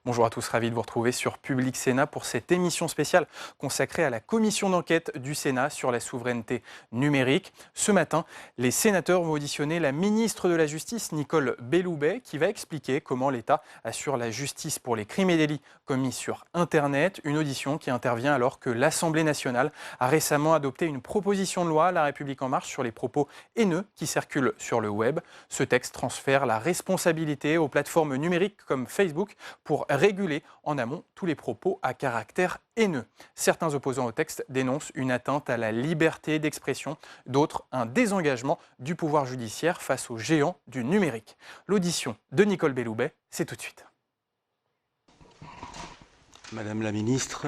Bonjour à tous, ravi de vous retrouver sur Public Sénat pour cette émission spéciale consacrée à la commission d'enquête du Sénat sur la souveraineté numérique. Ce matin, les sénateurs vont auditionner la ministre de la Justice, Nicole Belloubet, qui va expliquer comment l'État assure la justice pour les crimes et délits commis sur Internet. Une audition qui intervient alors que l'Assemblée nationale a récemment adopté une proposition de loi, La République en marche, sur les propos haineux qui circulent sur le web. Ce texte transfère la responsabilité aux plateformes numériques comme Facebook pour réguler en amont tous les propos à caractère haineux. Certains opposants au texte dénoncent une atteinte à la liberté d'expression, d'autres un désengagement du pouvoir judiciaire face aux géants du numérique. L'audition de Nicole Belloubet, c'est tout de suite. Madame la ministre,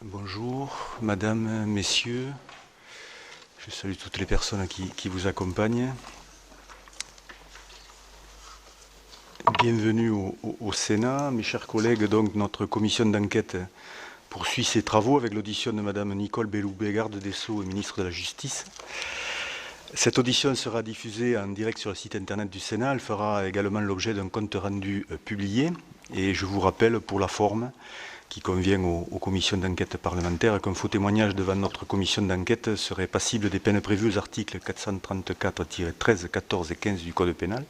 bonjour. Madame, messieurs, je salue toutes les personnes qui vous accompagnent. Bienvenue au Sénat. Mes chers collègues, donc notre commission d'enquête poursuit ses travaux avec l'audition de Madame Nicole Belloubet, garde des Sceaux et ministre de la Justice. Cette audition sera diffusée en direct sur le site internet du Sénat. Elle fera également l'objet d'un compte rendu publié. Et je vous rappelle pour la forme qui convient aux commissions d'enquête parlementaires qu'un faux témoignage devant notre commission d'enquête serait passible des peines prévues aux articles 434-13, 14 et 15 du Code pénal.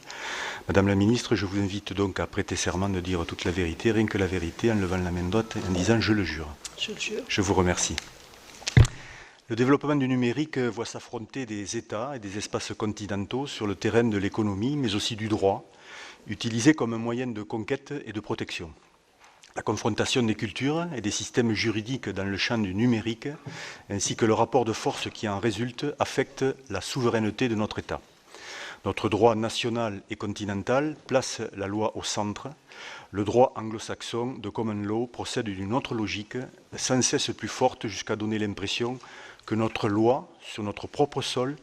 Madame la ministre, je vous invite donc à prêter serment de dire toute la vérité, rien que la vérité, en levant la main droite et en disant « je le jure ». Je le jure. Je vous remercie. Le développement du numérique voit s'affronter des États et des espaces continentaux sur le terrain de l'économie, mais aussi du droit, utilisé comme un moyen de conquête et de protection. La confrontation des cultures et des systèmes juridiques dans le champ du numérique, ainsi que le rapport de force qui en résulte, affectent la souveraineté de notre État. Notre droit national et continental place la loi au centre. Le droit anglo-saxon de common law procède d'une autre logique, sans cesse plus forte, jusqu'à donner l'impression que notre loi, sur notre propre sol,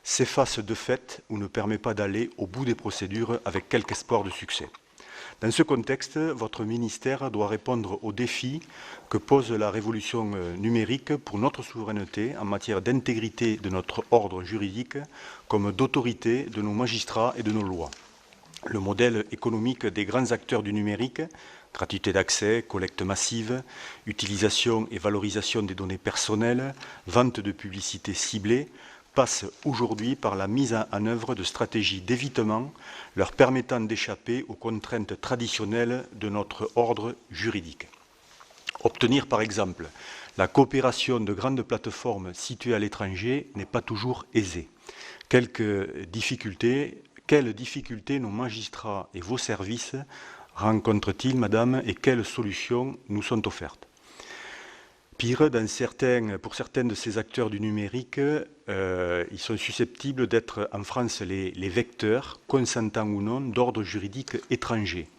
s'efface de fait ou ne permet pas d'aller au bout des procédures avec quelque espoir de succès. Dans ce contexte, votre ministère doit répondre aux défis que pose la révolution numérique pour notre souveraineté en matière d'intégrité de notre ordre juridique comme d'autorité de nos magistrats et de nos lois. Le modèle économique des grands acteurs du numérique, gratuité d'accès, collecte massive, utilisation et valorisation des données personnelles, vente de publicité ciblée, passe aujourd'hui par la mise en œuvre de stratégies d'évitement leur permettant d'échapper aux contraintes traditionnelles de notre ordre juridique. Obtenir par exemple la coopération de grandes plateformes situées à l'étranger n'est pas toujours aisé. Quelles difficultés nos magistrats et vos services rencontrent-ils, madame, et quelles solutions nous sont offertes ? Pire, pour certains de ces acteurs du numérique, ils sont susceptibles d'être en France les vecteurs, consentants ou non, d'ordre juridique étranger.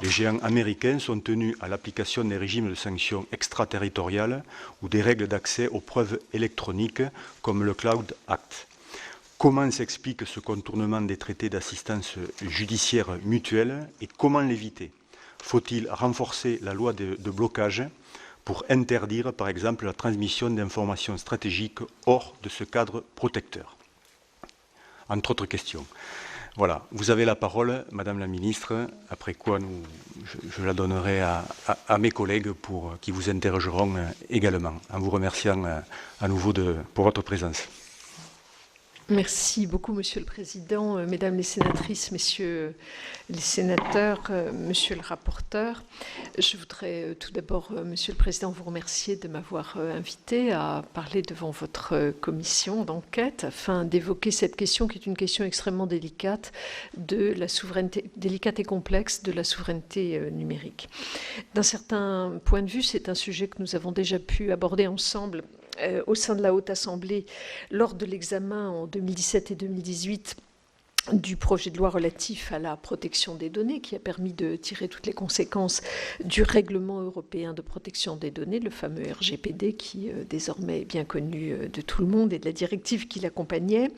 Les géants américains sont tenus à l'application des régimes de sanctions extraterritoriales ou des règles d'accès aux preuves électroniques comme le Cloud Act. Comment s'explique ce contournement des traités d'assistance judiciaire mutuelle et comment l'éviter ? Faut-il renforcer la loi de blocage pour interdire, par exemple, la transmission d'informations stratégiques hors de ce cadre protecteur? Entre autres questions. Voilà, vous avez la parole, Madame la Ministre, après quoi je la donnerai à mes collègues qui vous interrogeront également, en vous remerciant à nouveau pour votre présence. Merci beaucoup, Monsieur le Président, Mesdames les sénatrices, Messieurs les sénateurs, Monsieur le rapporteur. Je voudrais tout d'abord, Monsieur le Président, vous remercier de m'avoir invité à parler devant votre commission d'enquête afin d'évoquer cette question qui est une question extrêmement délicate de la souveraineté, délicate et complexe de la souveraineté numérique. D'un certain point de vue, c'est un sujet que nous avons déjà pu aborder ensemble au sein de la Haute Assemblée lors de l'examen en 2017 et 2018 du projet de loi relatif à la protection des données qui a permis de tirer toutes les conséquences du règlement européen de protection des données, le fameux RGPD qui désormais est bien connu de tout le monde et de la directive qui l'accompagnait.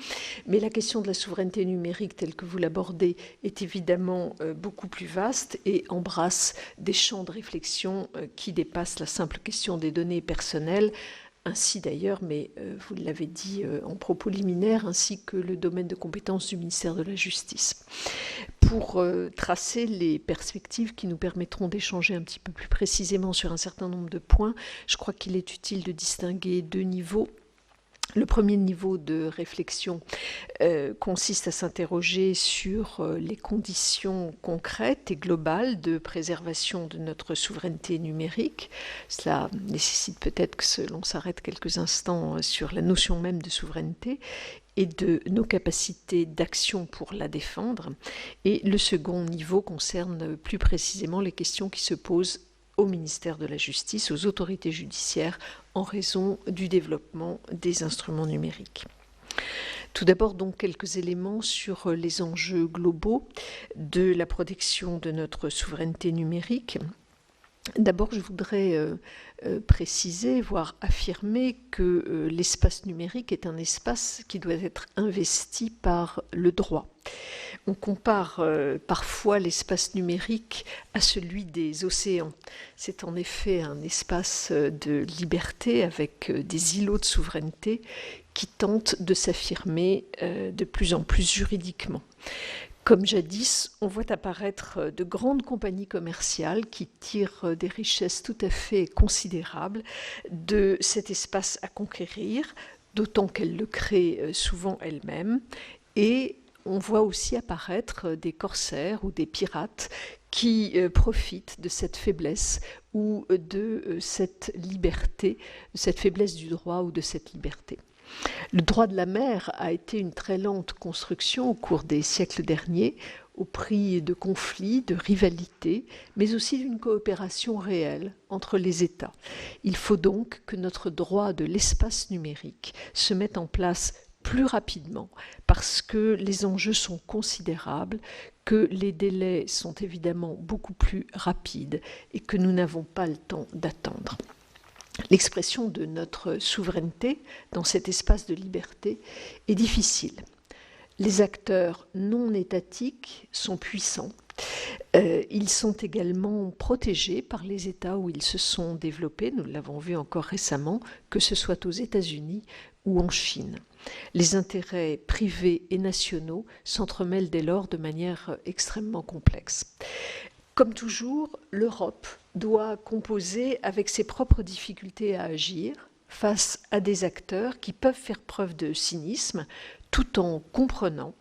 Mais la question de la souveraineté numérique telle que vous l'abordez est évidemment beaucoup plus vaste et embrasse des champs de réflexion qui dépassent la simple question des données personnelles. Ainsi d'ailleurs, mais vous l'avez dit en propos liminaire, ainsi que le domaine de compétence du ministère de la Justice. pour tracer les perspectives qui nous permettront d'échanger un petit peu plus précisément sur un certain nombre de points, je crois qu'il est utile de distinguer deux niveaux. Le premier niveau de réflexion consiste à s'interroger sur les conditions concrètes et globales de préservation de notre souveraineté numérique. Cela nécessite peut-être que l'on s'arrête quelques instants sur la notion même de souveraineté et de nos capacités d'action pour la défendre. Et le second niveau concerne plus précisément les questions qui se posent au ministère de la Justice, aux autorités judiciaires, en raison du développement des instruments numériques. Tout d'abord, donc, quelques éléments sur les enjeux globaux de la protection de notre souveraineté numérique. D'abord, je voudrais préciser, voire affirmer que l'espace numérique est un espace qui doit être investi par le droit. On compare parfois l'espace numérique à celui des océans. C'est en effet un espace de liberté avec des îlots de souveraineté qui tentent de s'affirmer de plus en plus juridiquement. Comme jadis, on voit apparaître de grandes compagnies commerciales qui tirent des richesses tout à fait considérables de cet espace à conquérir, d'autant qu'elles le créent souvent elles-mêmes. Et on voit aussi apparaître des corsaires ou des pirates qui profitent de cette faiblesse ou de cette liberté, de cette faiblesse du droit ou de cette liberté. Le droit de la mer a été une très lente construction au cours des siècles derniers, au prix de conflits, de rivalités, mais aussi d'une coopération réelle entre les États. Il faut donc que notre droit de l'espace numérique se mette en place plus rapidement, parce que les enjeux sont considérables, que les délais sont évidemment beaucoup plus rapides et que nous n'avons pas le temps d'attendre. L'expression de notre souveraineté dans cet espace de liberté est difficile. Les acteurs non étatiques sont puissants. Ils sont également protégés par les États où ils se sont développés. Nous l'avons vu encore récemment, que ce soit aux États-Unis ou en Chine. Les intérêts privés et nationaux s'entremêlent dès lors de manière extrêmement complexe. Comme toujours, l'Europe doit composer avec ses propres difficultés à agir face à des acteurs qui peuvent faire preuve de cynisme, tout en comprenant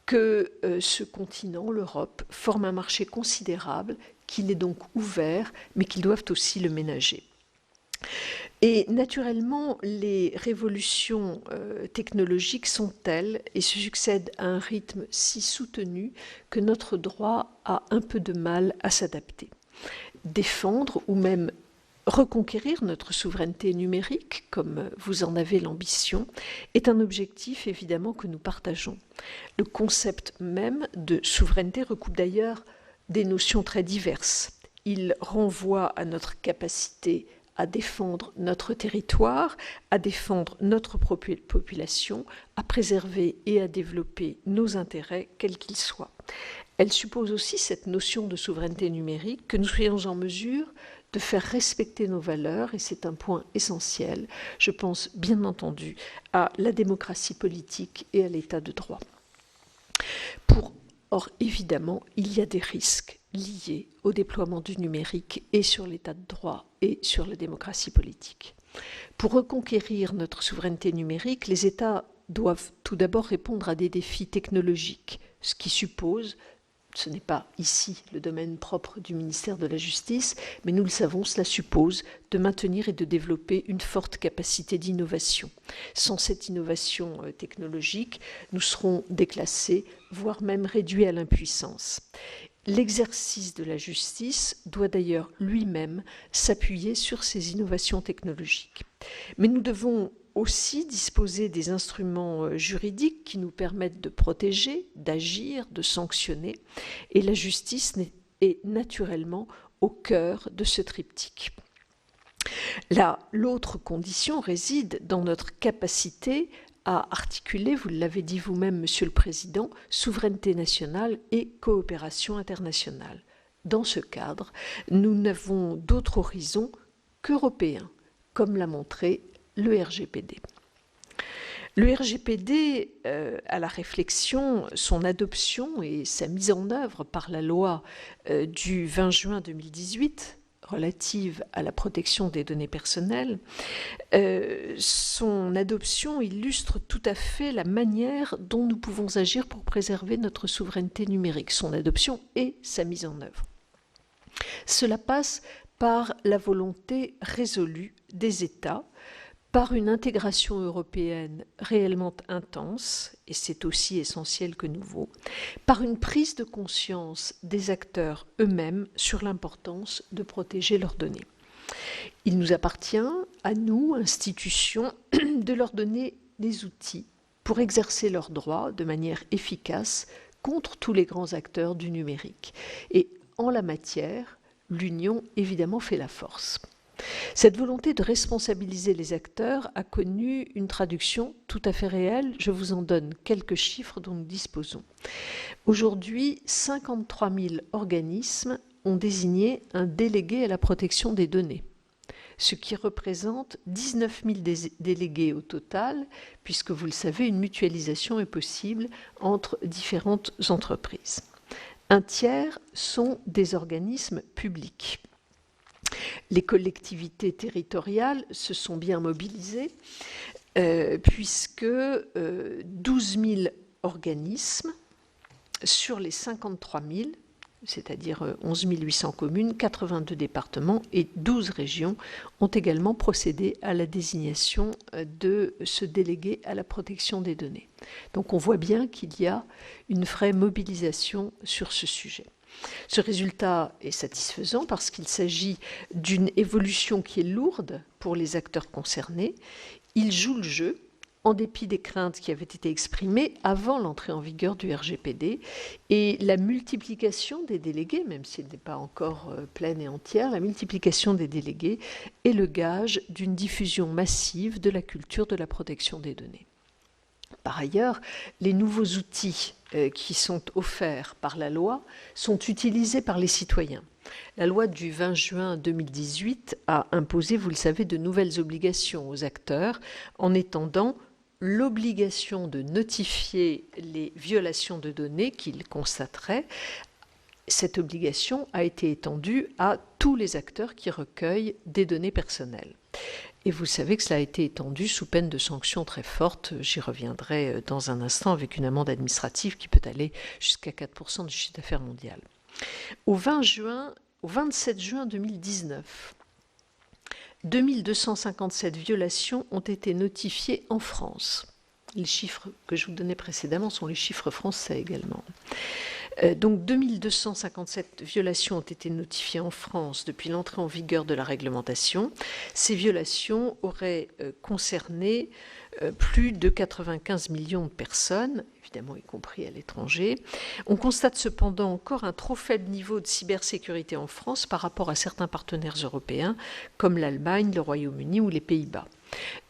que ce continent, l'Europe, forme un marché considérable, qu'il est donc ouvert, mais qu'ils doivent aussi le ménager. Et naturellement, les révolutions technologiques sont telles et se succèdent à un rythme si soutenu que notre droit a un peu de mal à s'adapter. Défendre ou même reconquérir notre souveraineté numérique, comme vous en avez l'ambition, est un objectif évidemment que nous partageons. Le concept même de souveraineté recoupe d'ailleurs des notions très diverses. Il renvoie à notre capacité à défendre notre territoire, à défendre notre population, à préserver et à développer nos intérêts, quels qu'ils soient. Elle suppose aussi cette notion de souveraineté numérique, que nous soyons en mesure de faire respecter nos valeurs, et c'est un point essentiel. Je pense bien entendu à la démocratie politique et à l'état de droit. Or, évidemment, il y a des risques liés au déploiement du numérique et sur l'état de droit et sur la démocratie politique. Pour reconquérir notre souveraineté numérique, les États doivent tout d'abord répondre à des défis technologiques, ce qui suppose, ce n'est pas ici le domaine propre du ministère de la Justice, mais nous le savons, cela suppose de maintenir et de développer une forte capacité d'innovation. Sans cette innovation technologique, nous serons déclassés, voire même réduits à l'impuissance. L'exercice de la justice doit d'ailleurs lui-même s'appuyer sur ces innovations technologiques. Mais nous devons aussi disposer des instruments juridiques qui nous permettent de protéger, d'agir, de sanctionner. Et la justice est naturellement au cœur de ce triptyque. L'autre condition réside dans notre capacité à articuler, vous l'avez dit vous-même, Monsieur le Président, souveraineté nationale et coopération internationale. Dans ce cadre, nous n'avons d'autre horizon qu'européen, comme l'a montré le RGPD. Le RGPD, à la réflexion, son adoption et sa mise en œuvre par la loi du 20 juin 2018 relative à la protection des données personnelles, son adoption illustre tout à fait la manière dont nous pouvons agir pour préserver notre souveraineté numérique, son adoption et sa mise en œuvre. Cela passe par la volonté résolue des États, par une intégration européenne réellement intense, et c'est aussi essentiel que nouveau, par une prise de conscience des acteurs eux-mêmes sur l'importance de protéger leurs données. Il nous appartient, à nous, institutions, de leur donner des outils pour exercer leurs droits de manière efficace contre tous les grands acteurs du numérique. Et en la matière, l'union, évidemment, fait la force. Cette volonté de responsabiliser les acteurs a connu une traduction tout à fait réelle. Je vous en donne quelques chiffres dont nous disposons. Aujourd'hui, 53 000 organismes ont désigné un délégué à la protection des données, ce qui représente 19 000 délégués au total, puisque vous le savez, une mutualisation est possible entre différentes entreprises. Un tiers sont des organismes publics. Les collectivités territoriales se sont bien mobilisées, puisque 12 000 organismes sur les 53 000, c'est-à-dire 11 800 communes, 82 départements et 12 régions, ont également procédé à la désignation de ce délégué à la protection des données. Donc on voit bien qu'il y a une vraie mobilisation sur ce sujet. Ce résultat est satisfaisant parce qu'il s'agit d'une évolution qui est lourde pour les acteurs concernés. Ils jouent le jeu, en dépit des craintes qui avaient été exprimées avant l'entrée en vigueur du RGPD, et la multiplication des délégués, même si elle n'est pas encore pleine et entière, la multiplication des délégués est le gage d'une diffusion massive de la culture de la protection des données. Par ailleurs, les nouveaux outils qui sont offerts par la loi sont utilisés par les citoyens. La loi du 20 juin 2018 a imposé, vous le savez, de nouvelles obligations aux acteurs en étendant l'obligation de notifier les violations de données qu'ils constateraient. Cette obligation a été étendue à tous les acteurs qui recueillent des données personnelles. Et vous savez que cela a été étendu sous peine de sanctions très fortes. J'y reviendrai dans un instant avec une amende administrative qui peut aller jusqu'à 4% du chiffre d'affaires mondial. Au 27 juin 2019, 2257 violations ont été notifiées en France. Les chiffres que je vous donnais précédemment sont les chiffres français également. Donc 2257 violations ont été notifiées en France depuis l'entrée en vigueur de la réglementation. Ces violations auraient concerné plus de 95 millions de personnes, évidemment y compris à l'étranger. On constate cependant encore un trop faible niveau de cybersécurité en France par rapport à certains partenaires européens comme l'Allemagne, le Royaume-Uni ou les Pays-Bas.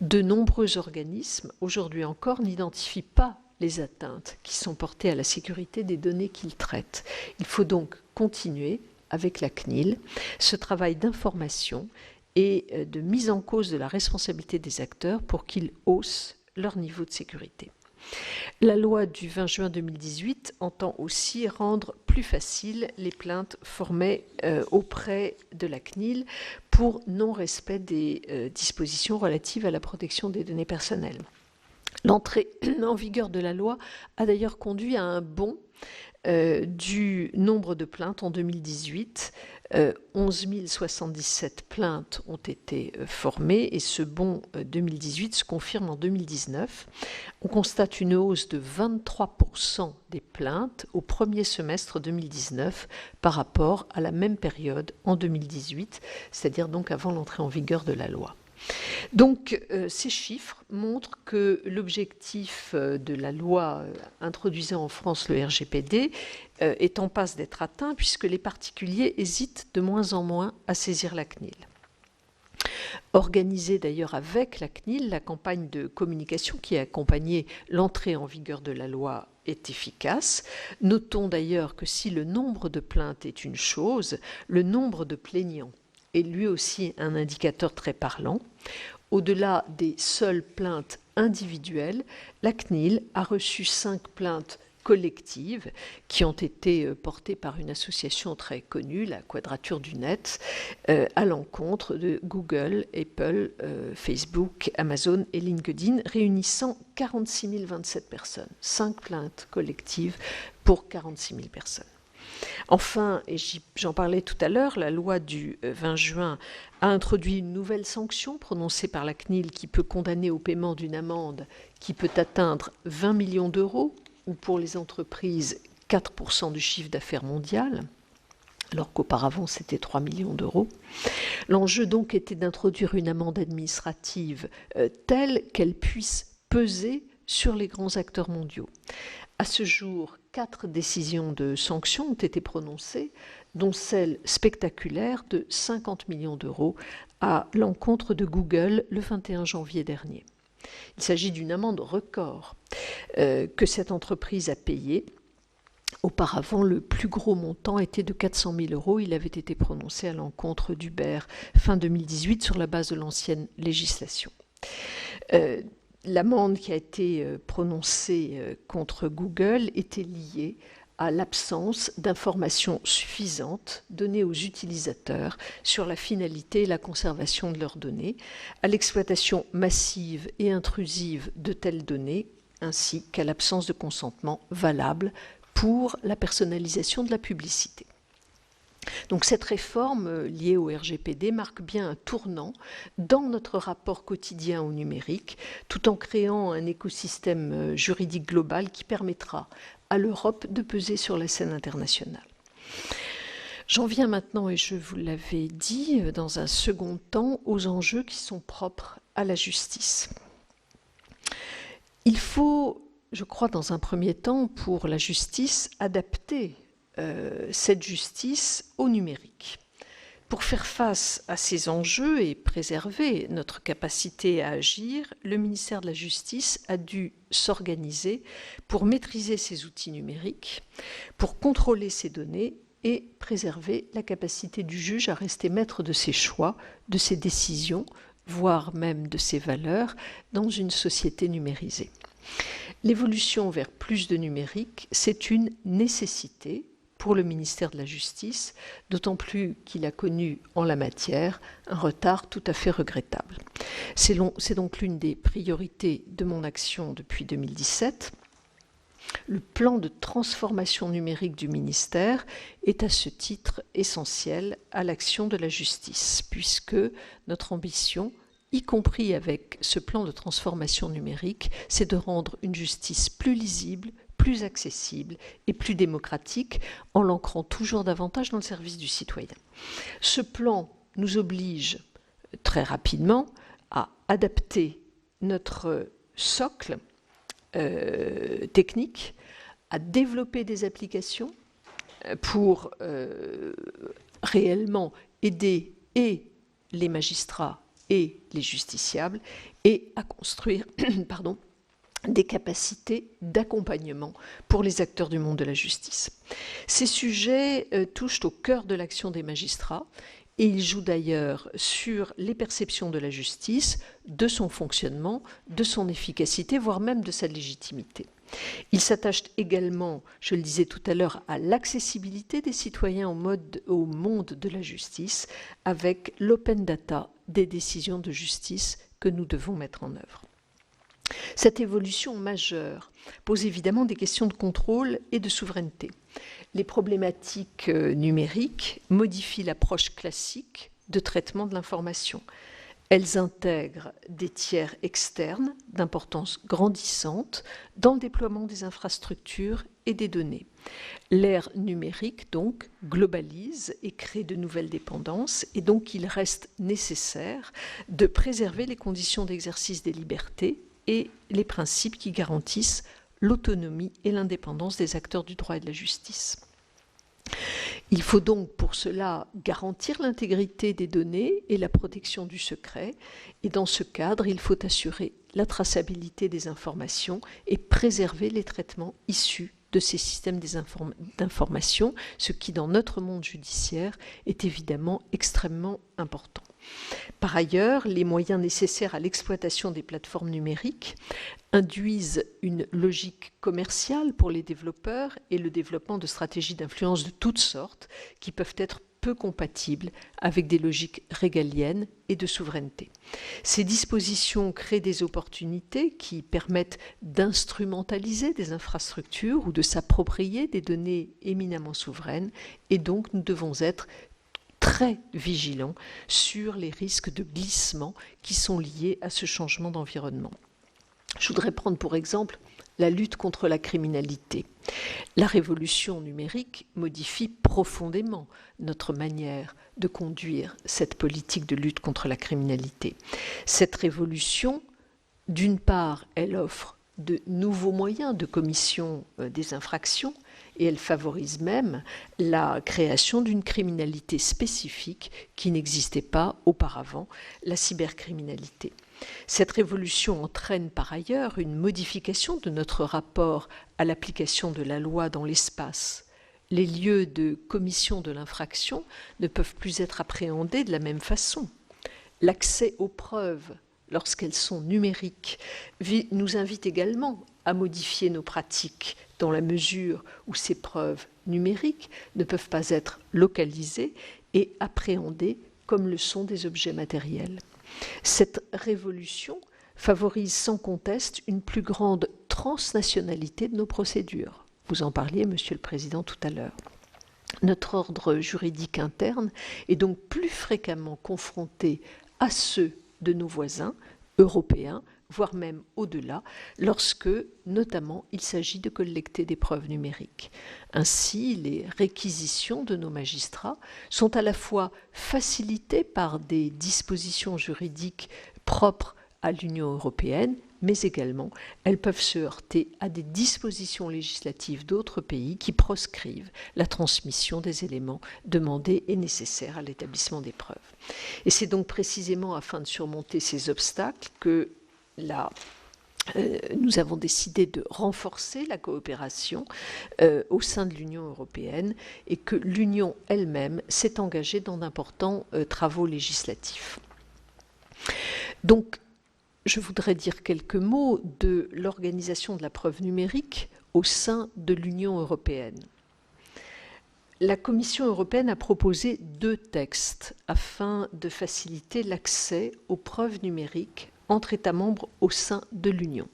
De nombreux organismes, aujourd'hui encore, n'identifient pas les atteintes qui sont portées à la sécurité des données qu'ils traitent. Il faut donc continuer avec la CNIL ce travail d'information et de mise en cause de la responsabilité des acteurs pour qu'ils haussent leur niveau de sécurité. La loi du 20 juin 2018 entend aussi rendre plus facile les plaintes formées auprès de la CNIL pour non-respect des dispositions relatives à la protection des données personnelles. L'entrée en vigueur de la loi a d'ailleurs conduit à un bond du nombre de plaintes en 2018. 11 077 plaintes ont été formées et ce bond 2018 se confirme en 2019. On constate une hausse de 23% des plaintes au premier semestre 2019 par rapport à la même période en 2018, c'est-à-dire donc avant l'entrée en vigueur de la loi. Donc, ces chiffres montrent que l'objectif de la loi introduisant en France le RGPD est en passe d'être atteint puisque les particuliers hésitent de moins en moins à saisir la CNIL. Organisée d'ailleurs avec la CNIL, la campagne de communication qui a accompagné l'entrée en vigueur de la loi est efficace. Notons d'ailleurs que si le nombre de plaintes est une chose, le nombre de plaignants est lui aussi un indicateur très parlant. Au-delà des seules plaintes individuelles, la CNIL a reçu 5 plaintes collectives qui ont été portées par une association très connue, la Quadrature du Net, à l'encontre de Google, Apple, Facebook, Amazon et LinkedIn, réunissant 46 027 personnes. 5 plaintes collectives pour 46 000 personnes. Enfin, et j'en parlais tout à l'heure, la loi du 20 juin a introduit une nouvelle sanction prononcée par la CNIL qui peut condamner au paiement d'une amende qui peut atteindre 20 millions d'euros ou pour les entreprises 4% du chiffre d'affaires mondial, alors qu'auparavant c'était 3 millions d'euros. L'enjeu donc était d'introduire une amende administrative telle qu'elle puisse peser sur les grands acteurs mondiaux. À ce jour, 4 décisions de sanctions ont été prononcées, dont celle spectaculaire de 50 millions d'euros à l'encontre de Google le 21 janvier dernier. Il s'agit d'une amende record que cette entreprise a payée. Auparavant, le plus gros montant était de 400 000 euros. Il avait été prononcé à l'encontre d'Uber fin 2018 sur la base de l'ancienne législation. L'amende qui a été prononcée contre Google était liée à l'absence d'informations suffisantes données aux utilisateurs sur la finalité et la conservation de leurs données, à l'exploitation massive et intrusive de telles données, ainsi qu'à l'absence de consentement valable pour la personnalisation de la publicité. Donc cette réforme liée au RGPD marque bien un tournant dans notre rapport quotidien au numérique, tout en créant un écosystème juridique global qui permettra à l'Europe de peser sur la scène internationale. J'en viens maintenant, et je vous l'avais dit, dans un second temps, aux enjeux qui sont propres à la justice. Il faut, je crois, dans un premier temps, pour la justice, adapter cette justice au numérique. Pour faire face à ces enjeux et préserver notre capacité à agir, le ministère de la Justice a dû s'organiser pour maîtriser ces outils numériques, pour contrôler ces données et préserver la capacité du juge à rester maître de ses choix, de ses décisions, voire même de ses valeurs, dans une société numérisée. L'évolution vers plus de numérique, c'est une nécessité pour le ministère de la Justice, d'autant plus qu'il a connu en la matière un retard tout à fait regrettable. C'est donc l'une des priorités de mon action depuis 2017. Le plan de transformation numérique du ministère est à ce titre essentiel à l'action de la justice, puisque notre ambition, y compris avec ce plan de transformation numérique, c'est de rendre une justice plus lisible, plus accessible et plus démocratique, en l'ancrant toujours davantage dans le service du citoyen. Ce plan nous oblige très rapidement à adapter notre socle technique, à développer des applications pour réellement aider et les magistrats et les justiciables et à construire des capacités d'accompagnement pour les acteurs du monde de la justice. Ces sujets touchent au cœur de l'action des magistrats et ils jouent d'ailleurs sur les perceptions de la justice, de son fonctionnement, de son efficacité, voire même de sa légitimité. Ils s'attachent également, je le disais tout à l'heure, à l'accessibilité des citoyens au monde de la justice avec l'open data des décisions de justice que nous devons mettre en œuvre. Cette évolution majeure pose évidemment des questions de contrôle et de souveraineté. Les problématiques numériques modifient l'approche classique de traitement de l'information. Elles intègrent des tiers externes d'importance grandissante dans le déploiement des infrastructures et des données. L'ère numérique, donc, globalise et crée de nouvelles dépendances, et donc il reste nécessaire de préserver les conditions d'exercice des libertés et les principes qui garantissent l'autonomie et l'indépendance des acteurs du droit et de la justice. Il faut donc pour cela garantir l'intégrité des données et la protection du secret, et dans ce cadre, il faut assurer la traçabilité des informations et préserver les traitements issus de ces systèmes d'information, ce qui dans notre monde judiciaire est évidemment extrêmement important. Par ailleurs, les moyens nécessaires à l'exploitation des plateformes numériques induisent une logique commerciale pour les développeurs et le développement de stratégies d'influence de toutes sortes qui peuvent être peu compatibles avec des logiques régaliennes et de souveraineté. Ces dispositions créent des opportunités qui permettent d'instrumentaliser des infrastructures ou de s'approprier des données éminemment souveraines, et donc nous devons être très vigilants sur les risques de glissement qui sont liés à ce changement d'environnement. Je voudrais prendre pour exemple la lutte contre la criminalité. La révolution numérique modifie profondément notre manière de conduire cette politique de lutte contre la criminalité. Cette révolution, d'une part, elle offre de nouveaux moyens de commission des infractions et elle favorise même la création d'une criminalité spécifique qui n'existait pas auparavant, la cybercriminalité. Cette révolution entraîne par ailleurs une modification de notre rapport à l'application de la loi dans l'espace. Les lieux de commission de l'infraction ne peuvent plus être appréhendés de la même façon. L'accès aux preuves, lorsqu'elles sont numériques, nous invite également à modifier nos pratiques dans la mesure où ces preuves numériques ne peuvent pas être localisées et appréhendées comme le sont des objets matériels. Cette révolution favorise sans conteste une plus grande transnationalité de nos procédures. Vous en parliez, Monsieur le Président, tout à l'heure. Notre ordre juridique interne est donc plus fréquemment confronté à ceux de nos voisins européens, voire même au-delà, lorsque, notamment, il s'agit de collecter des preuves numériques. Ainsi, les réquisitions de nos magistrats sont à la fois facilitées par des dispositions juridiques propres à l'Union européenne, mais également elles peuvent se heurter à des dispositions législatives d'autres pays qui proscrivent la transmission des éléments demandés et nécessaires à l'établissement des preuves. Et c'est donc précisément afin de surmonter ces obstacles que nous avons décidé de renforcer la coopération au sein de l'Union européenne et que l'Union elle-même s'est engagée dans d'importants travaux législatifs. Donc, je voudrais dire quelques mots de l'organisation de la preuve numérique au sein de l'Union européenne. La Commission européenne a proposé 2 textes afin de faciliter l'accès aux preuves numériques entre États membres au sein de l'Union.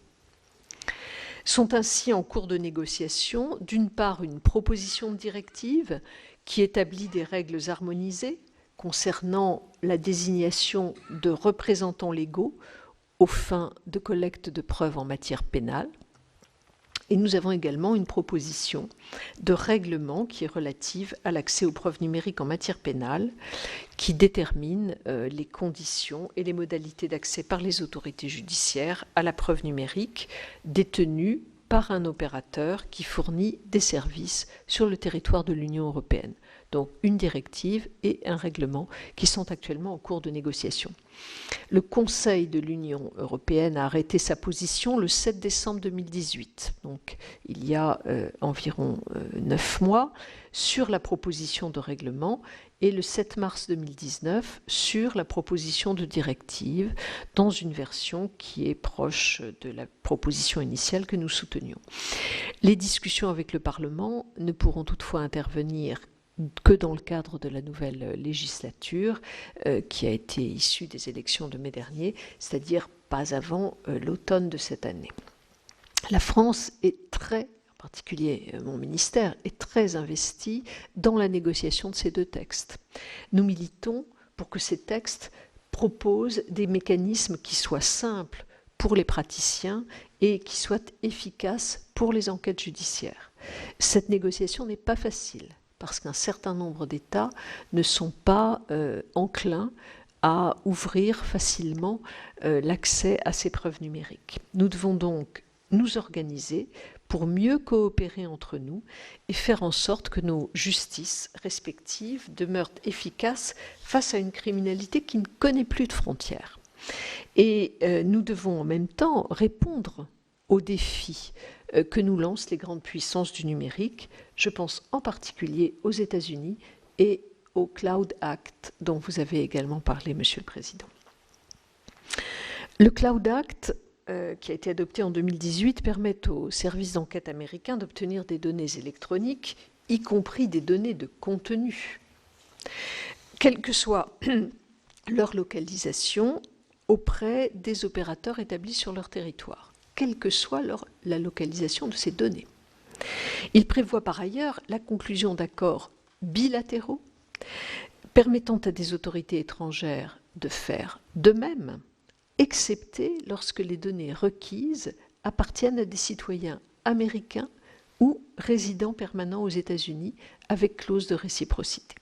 Sont ainsi en cours de négociation, d'une part, une proposition de directive qui établit des règles harmonisées concernant la désignation de représentants légaux aux fins de collecte de preuves en matière pénale. Et nous avons également une proposition de règlement qui est relative à l'accès aux preuves numériques en matière pénale, qui détermine les conditions et les modalités d'accès par les autorités judiciaires à la preuve numérique détenue par un opérateur qui fournit des services sur le territoire de l'Union européenne. Donc une directive et un règlement qui sont actuellement en cours de négociation. Le Conseil de l'Union européenne a arrêté sa position le 7 décembre 2018, donc il y a environ 9 mois, sur la proposition de règlement et le 7 mars 2019 sur la proposition de directive dans une version qui est proche de la proposition initiale que nous soutenions. Les discussions avec le Parlement ne pourront toutefois intervenir que dans le cadre de la nouvelle législature qui a été issue des élections de mai dernier, c'est-à-dire pas avant l'automne de cette année. La France est en particulier mon ministère, est très investi dans la négociation de ces 2 textes. Nous militons pour que ces textes proposent des mécanismes qui soient simples pour les praticiens et qui soient efficaces pour les enquêtes judiciaires. Cette négociation n'est pas facile, parce qu'un certain nombre d'États ne sont pas enclins à ouvrir facilement l'accès à ces preuves numériques. Nous devons donc nous organiser pour mieux coopérer entre nous et faire en sorte que nos justices respectives demeurent efficaces face à une criminalité qui ne connaît plus de frontières. Et nous devons en même temps répondre aux défis que nous lancent les grandes puissances du numérique. Je pense en particulier aux États-Unis et au Cloud Act, dont vous avez également parlé, Monsieur le Président. Le Cloud Act, qui a été adopté en 2018, permet aux services d'enquête américains d'obtenir des données électroniques, y compris des données de contenu, quelle que soit leur localisation, auprès des opérateurs établis sur leur territoire, quelle que soit la localisation de ces données. Il prévoit par ailleurs la conclusion d'accords bilatéraux permettant à des autorités étrangères de faire de même, excepté lorsque les données requises appartiennent à des citoyens américains ou résidents permanents aux États-Unis avec clause de réciprocité.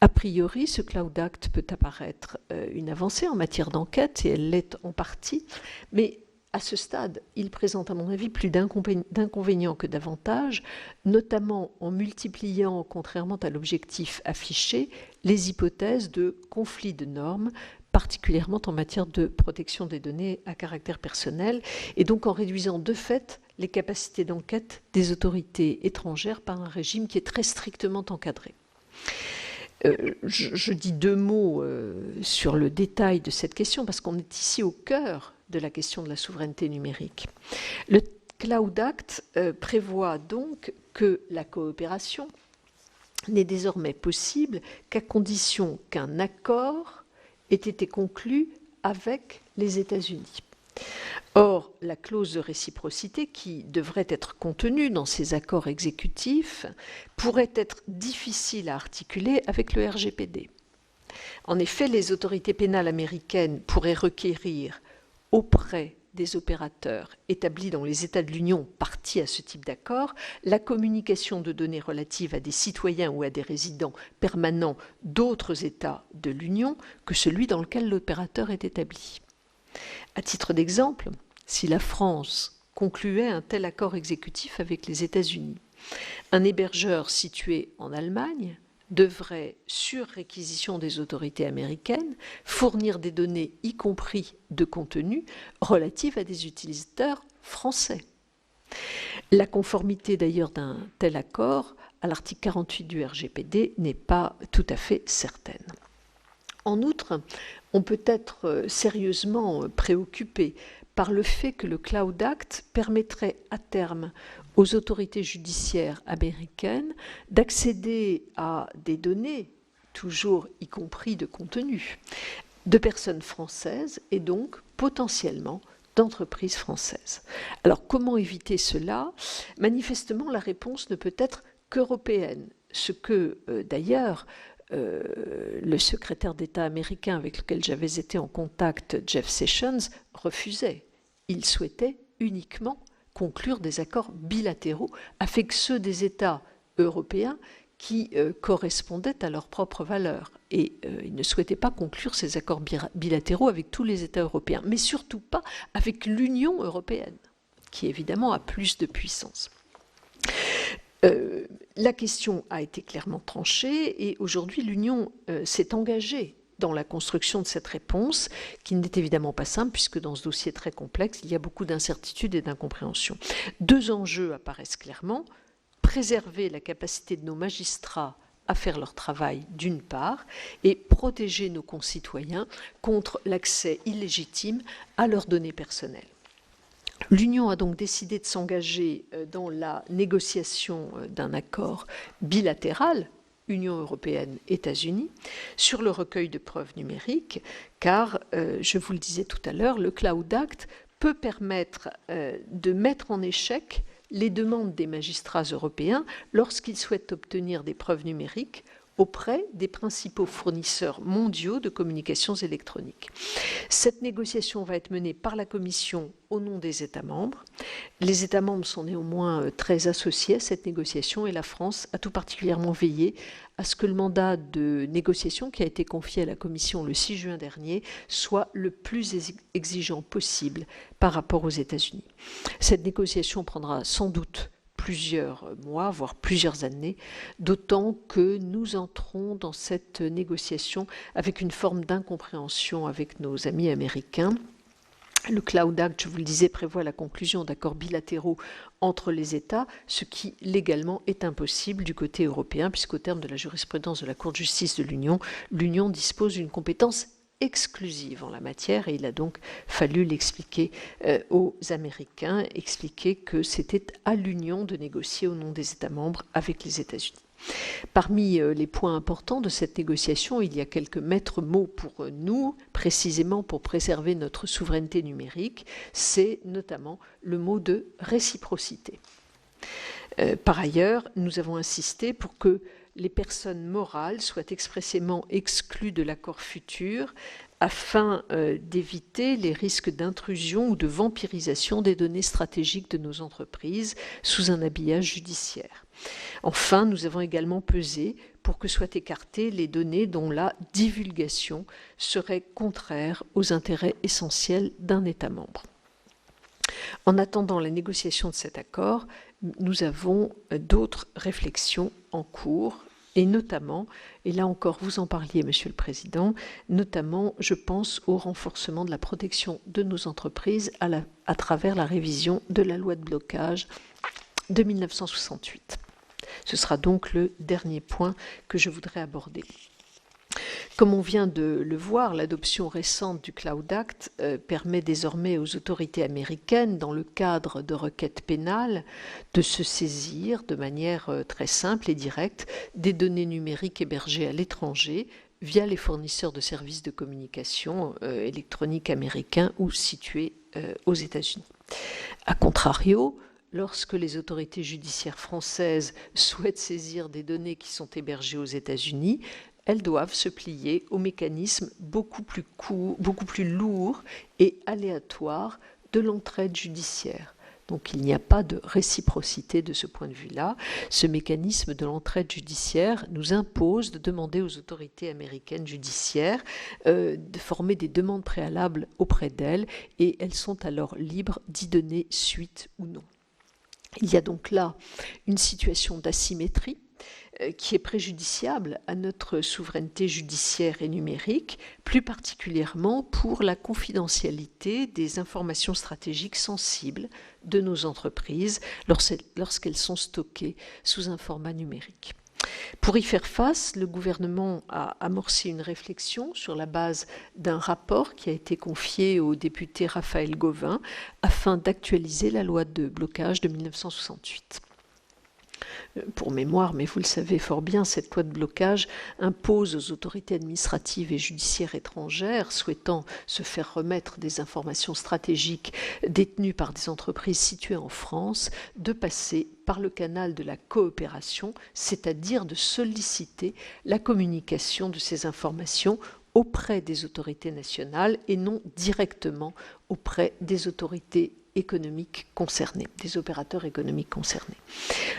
A priori, ce Cloud Act peut apparaître une avancée en matière d'enquête, et elle l'est en partie, mais à ce stade, il présente à mon avis plus d'inconvénients que d'avantages, notamment en multipliant, contrairement à l'objectif affiché, les hypothèses de conflit de normes, particulièrement en matière de protection des données à caractère personnel, et donc en réduisant de fait les capacités d'enquête des autorités étrangères par un régime qui est très strictement encadré. Je dis deux mots sur le détail de cette question, parce qu'on est ici au cœur de la question de la souveraineté numérique. Le Cloud Act prévoit donc que la coopération n'est désormais possible qu'à condition qu'un accord ait été conclu avec les États-Unis. Or, la clause de réciprocité qui devrait être contenue dans ces accords exécutifs pourrait être difficile à articuler avec le RGPD. En effet, les autorités pénales américaines pourraient requérir auprès des opérateurs établis dans les États de l'Union partis à ce type d'accord la communication de données relatives à des citoyens ou à des résidents permanents d'autres États de l'Union que celui dans lequel l'opérateur est établi. À titre d'exemple, si la France concluait un tel accord exécutif avec les États-Unis, un hébergeur situé en Allemagne devrait, sur réquisition des autorités américaines, fournir des données, y compris de contenu, relatives à des utilisateurs français. La conformité d'ailleurs d'un tel accord à l'article 48 du RGPD n'est pas tout à fait certaine. En outre, on peut être sérieusement préoccupé par le fait que le Cloud Act permettrait à terme aux autorités judiciaires américaines d'accéder à des données, toujours y compris de contenu, de personnes françaises et donc potentiellement d'entreprises françaises. Alors comment éviter cela ? Manifestement, la réponse ne peut être qu'européenne, ce que d'ailleurs le secrétaire d'État américain avec lequel j'avais été en contact, Jeff Sessions, refusait. Il souhaitait uniquement conclure des accords bilatéraux avec ceux des États européens qui correspondaient à leurs propres valeurs. Et il ne souhaitait pas conclure ces accords bilatéraux avec tous les États européens, mais surtout pas avec l'Union européenne, qui évidemment a plus de puissance. La question a été clairement tranchée et aujourd'hui l'Union s'est engagée dans la construction de cette réponse, qui n'est évidemment pas simple, puisque dans ce dossier très complexe, il y a beaucoup d'incertitudes et d'incompréhension. Deux enjeux apparaissent clairement. Préserver la capacité de nos magistrats à faire leur travail, d'une part, et protéger nos concitoyens contre l'accès illégitime à leurs données personnelles. L'Union a donc décidé de s'engager dans la négociation d'un accord bilatéral, Union européenne-États-Unis, sur le recueil de preuves numériques, car, je vous le disais tout à l'heure, le Cloud Act peut permettre de mettre en échec les demandes des magistrats européens lorsqu'ils souhaitent obtenir des preuves numériques auprès des principaux fournisseurs mondiaux de communications électroniques. Cette négociation va être menée par la Commission au nom des États membres. Les États membres sont néanmoins très associés à cette négociation et la France a tout particulièrement veillé à ce que le mandat de négociation qui a été confié à la Commission le 6 juin dernier soit le plus exigeant possible par rapport aux États-Unis. Cette négociation prendra sans doute plusieurs mois, voire plusieurs années, d'autant que nous entrons dans cette négociation avec une forme d'incompréhension avec nos amis américains, Le Cloud Act, je vous le disais, prévoit la conclusion d'accords bilatéraux entre les États, ce qui légalement est impossible du côté européen, puisqu'au terme de la jurisprudence de la Cour de justice de l'Union, l'Union dispose d'une compétence exclusive en la matière, et il a donc fallu l'expliquer aux Américains, expliquer que c'était à l'Union de négocier au nom des États membres avec les États-Unis. Parmi les points importants de cette négociation, il y a quelques maîtres mots pour nous, précisément pour préserver notre souveraineté numérique. C'est notamment le mot de réciprocité. Par ailleurs, nous avons insisté pour que les personnes morales soient expressément exclues de l'accord futur afin d'éviter les risques d'intrusion ou de vampirisation des données stratégiques de nos entreprises sous un habillage judiciaire. Enfin, nous avons également pesé pour que soient écartées les données dont la divulgation serait contraire aux intérêts essentiels d'un État membre. En attendant la négociation de cet accord, nous avons d'autres réflexions en cours, et notamment, et là encore vous en parliez, Monsieur le Président, notamment je pense au renforcement de la protection de nos entreprises à travers la révision de la loi de blocage de 1968. Ce sera donc le dernier point que je voudrais aborder. Comme on vient de le voir, l'adoption récente du Cloud Act permet désormais aux autorités américaines, dans le cadre de requêtes pénales, de se saisir de manière très simple et directe des données numériques hébergées à l'étranger via les fournisseurs de services de communication électronique américains ou situés aux États-Unis. A contrario, lorsque les autorités judiciaires françaises souhaitent saisir des données qui sont hébergées aux États-Unis, elles doivent se plier au mécanisme beaucoup plus lourd et aléatoire de l'entraide judiciaire. Donc il n'y a pas de réciprocité de ce point de vue-là. Ce mécanisme de l'entraide judiciaire nous impose de demander aux autorités américaines judiciaires de former des demandes préalables auprès d'elles, et elles sont alors libres d'y donner suite ou non. Il y a donc là une situation d'asymétrie qui est préjudiciable à notre souveraineté judiciaire et numérique, plus particulièrement pour la confidentialité des informations stratégiques sensibles de nos entreprises lorsqu'elles sont stockées sous un format numérique. Pour y faire face, le gouvernement a amorcé une réflexion sur la base d'un rapport qui a été confié au député Raphaël Gauvain afin d'actualiser la loi de blocage de 1968. Pour mémoire, mais vous le savez fort bien, cette loi de blocage impose aux autorités administratives et judiciaires étrangères souhaitant se faire remettre des informations stratégiques détenues par des entreprises situées en France de passer par le canal de la coopération, c'est-à-dire de solliciter la communication de ces informations auprès des autorités nationales et non directement auprès des autorités économiques concernés, des opérateurs économiques concernés.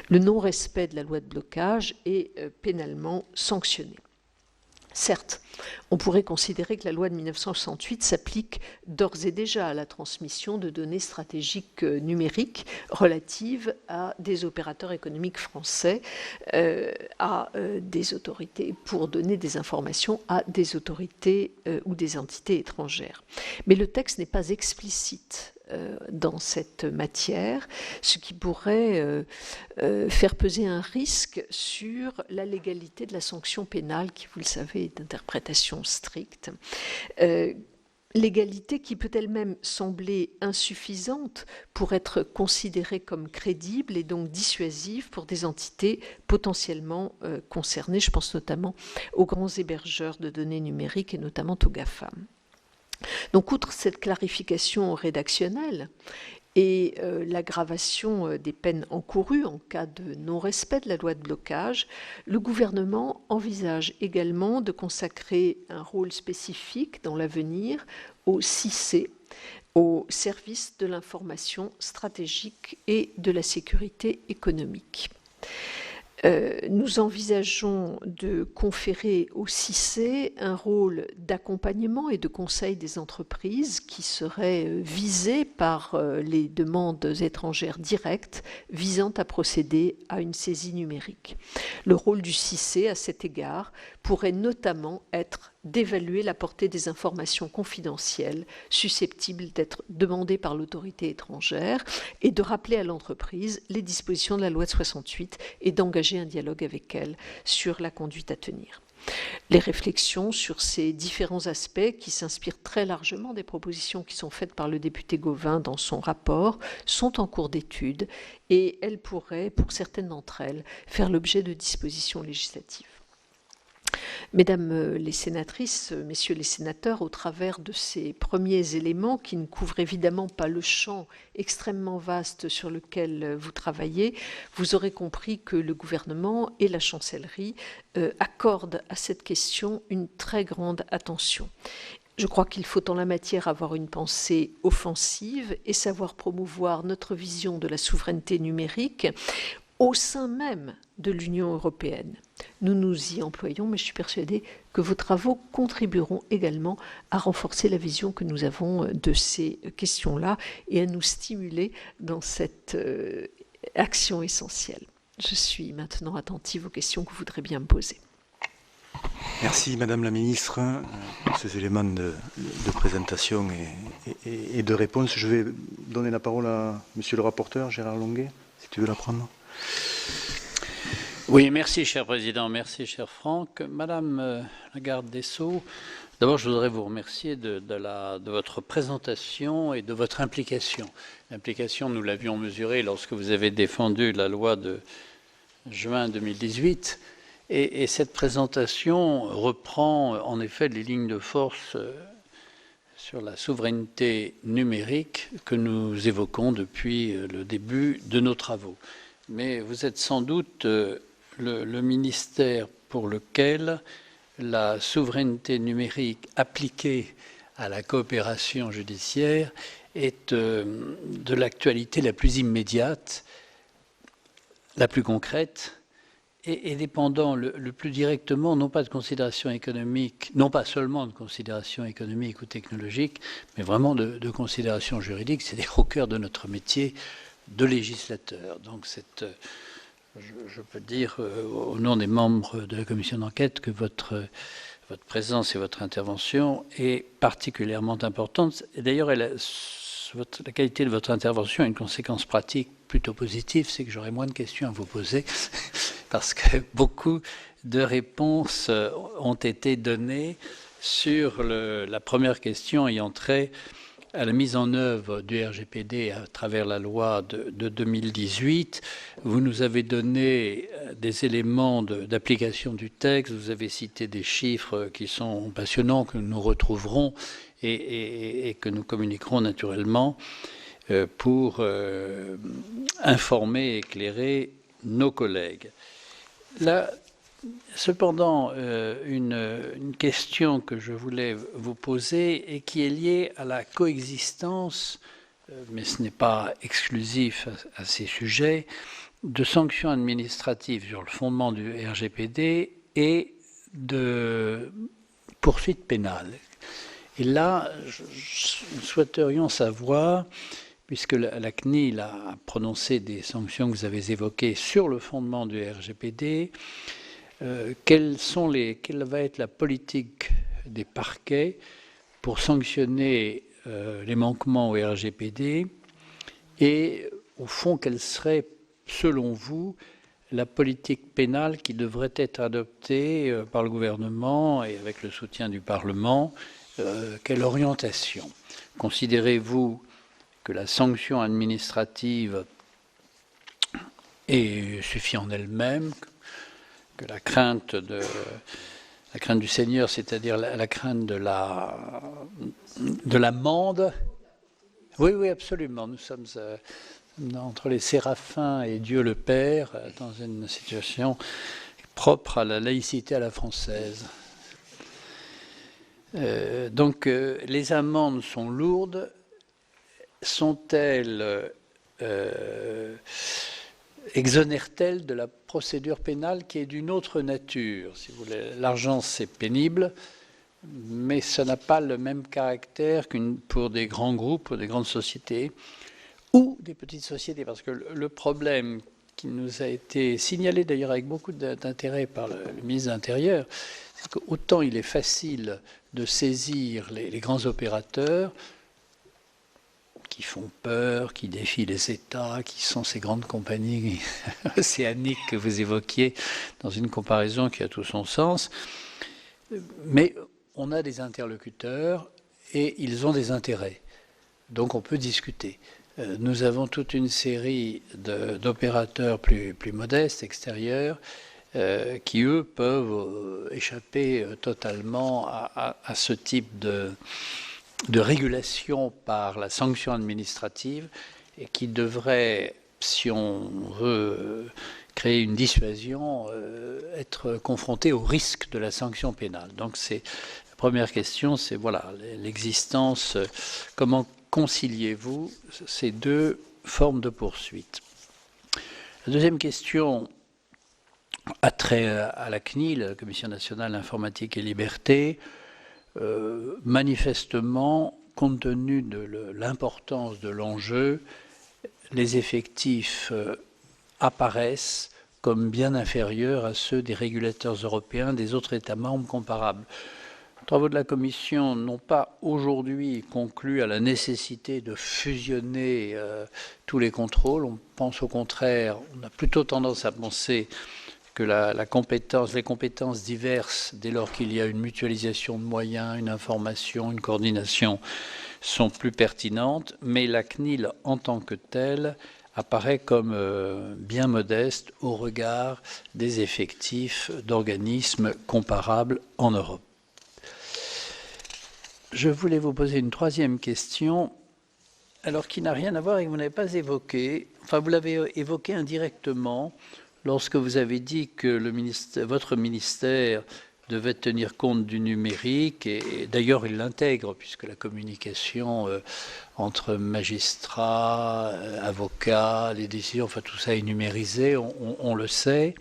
Le non-respect de la loi de blocage est pénalement sanctionné. Certes, on pourrait considérer que la loi de 1968 s'applique d'ores et déjà à la transmission de données stratégiques numériques relatives à des opérateurs économiques français, à des autorités, pour donner des informations à des autorités ou des entités étrangères. Mais le texte n'est pas explicite dans cette matière, ce qui pourrait faire peser un risque sur la légalité de la sanction pénale qui, vous le savez, est d'interprétation stricte. Légalité qui peut elle-même sembler insuffisante pour être considérée comme crédible et donc dissuasive pour des entités potentiellement concernées. Je pense notamment aux grands hébergeurs de données numériques et notamment aux GAFAM. Donc, outre cette clarification rédactionnelle et l'aggravation des peines encourues en cas de non-respect de la loi de blocage, le gouvernement envisage également de consacrer un rôle spécifique dans l'avenir au CIC, au service de l'information stratégique et de la sécurité économique. Nous envisageons de conférer au CIC un rôle d'accompagnement et de conseil des entreprises qui seraient visées par les demandes étrangères directes visant à procéder à une saisie numérique. Le rôle du CIC à cet égard pourrait notamment être d'évaluer la portée des informations confidentielles susceptibles d'être demandées par l'autorité étrangère et de rappeler à l'entreprise les dispositions de la loi de 68 et d'engager un dialogue avec elle sur la conduite à tenir. Les réflexions sur ces différents aspects, qui s'inspirent très largement des propositions qui sont faites par le député Gauvin dans son rapport, sont en cours d'étude et elles pourraient, pour certaines d'entre elles, faire l'objet de dispositions législatives. Mesdames les sénatrices, messieurs les sénateurs, au travers de ces premiers éléments qui ne couvrent évidemment pas le champ extrêmement vaste sur lequel vous travaillez, vous aurez compris que le gouvernement et la chancellerie accordent à cette question une très grande attention. Je crois qu'il faut en la matière avoir une pensée offensive et savoir promouvoir notre vision de la souveraineté numérique au sein même de l'Union européenne. Nous nous y employons, mais je suis persuadée que vos travaux contribueront également à renforcer la vision que nous avons de ces questions-là et à nous stimuler dans cette action essentielle. Je suis maintenant attentive aux questions que vous voudrez bien me poser. Merci Madame la Ministre pour ces éléments de présentation et de réponse. Je vais donner la parole à Monsieur le rapporteur, Gérard Longuet, si tu veux la prendre. Oui, merci, cher Président. Merci, cher Franck. Madame la garde des Sceaux, d'abord, je voudrais vous remercier de votre présentation et de votre implication. L'implication, nous l'avions mesurée lorsque vous avez défendu la loi de juin 2018. Et cette présentation reprend, en effet, les lignes de force sur la souveraineté numérique que nous évoquons depuis le début de nos travaux. Mais vous êtes sans doute le ministère pour lequel la souveraineté numérique appliquée à la coopération judiciaire est de l'actualité la plus immédiate, la plus concrète et dépendant le plus directement, non pas de considérations économiques, non pas seulement de considérations économiques ou technologiques, mais vraiment de considérations juridiques, c'est-à-dire au cœur de notre métier de législateur. Donc je peux dire au nom des membres de la commission d'enquête que votre présence et votre intervention est particulièrement importante. Et d'ailleurs, la qualité de votre intervention a une conséquence pratique plutôt positive, c'est que j'aurai moins de questions à vous poser parce que beaucoup de réponses ont été données sur la première question ayant trait à la mise en œuvre du RGPD à travers la loi de 2018. Vous nous avez donné des éléments d'application du texte, vous avez cité des chiffres qui sont passionnants, que nous retrouverons et que nous communiquerons naturellement pour informer et éclairer nos collègues. Là, cependant, une question que je voulais vous poser et qui est liée à la coexistence, mais ce n'est pas exclusif à ces sujets, de sanctions administratives sur le fondement du RGPD et de poursuites pénales. Et là, nous souhaiterions savoir, puisque la CNIL a prononcé des sanctions que vous avez évoquées sur le fondement du RGPD, quelle va être la politique des parquets pour sanctionner les manquements au RGPD et, au fond, quelle serait, selon vous, la politique pénale qui devrait être adoptée par le gouvernement et avec le soutien du Parlement? Quelle orientation? Considérez-vous que la sanction administrative suffit en elle-même, que la crainte du Seigneur, c'est-à-dire la crainte de l'amende? Oui, absolument. Nous sommes entre les séraphins et Dieu le Père dans une situation propre à la laïcité à la française. Donc, les amendes sont lourdes. Sont-elles exonèrent-elles de la procédure pénale qui est d'une autre nature? Si vous voulez, l'argent, c'est pénible, mais ça n'a pas le même caractère pour des grands groupes, pour des grandes sociétés ou des petites sociétés, parce que le problème qui nous a été signalé d'ailleurs avec beaucoup d'intérêt par le ministre de l'Intérieur, c'est qu'autant il est facile de saisir les grands opérateurs qui font peur, qui défient les États, qui sont ces grandes compagnies océaniques que vous évoquiez dans une comparaison qui a tout son sens. Mais on a des interlocuteurs et ils ont des intérêts. Donc on peut discuter. Nous avons toute une série d'opérateurs plus modestes, extérieurs, qui, eux, peuvent échapper totalement à ce type de régulation par la sanction administrative et qui devrait, si on veut créer une dissuasion, être confronté au risque de la sanction pénale. Donc la première question, c'est voilà, l'existence, comment conciliez-vous ces deux formes de poursuite? La deuxième question a trait à la CNIL, la Commission nationale informatique et liberté. Manifestement, compte tenu de l'importance de l'enjeu, les effectifs apparaissent comme bien inférieurs à ceux des régulateurs européens des autres États membres comparables. Les travaux de la Commission n'ont pas aujourd'hui conclu à la nécessité de fusionner tous les contrôles. On pense au contraire, on a plutôt tendance à penser que les compétences diverses, dès lors qu'il y a une mutualisation de moyens, une information, une coordination, sont plus pertinentes, mais la CNIL en tant que telle apparaît comme bien modeste au regard des effectifs d'organismes comparables en Europe. Je voulais vous poser une troisième question, alors qui n'a rien à voir et que vous n'avez pas évoqué, enfin vous l'avez évoqué indirectement, lorsque vous avez dit que votre ministère devait tenir compte du numérique, et d'ailleurs il l'intègre, puisque la communication entre magistrats, avocats, les décisions, enfin tout ça est numérisé, on le sait.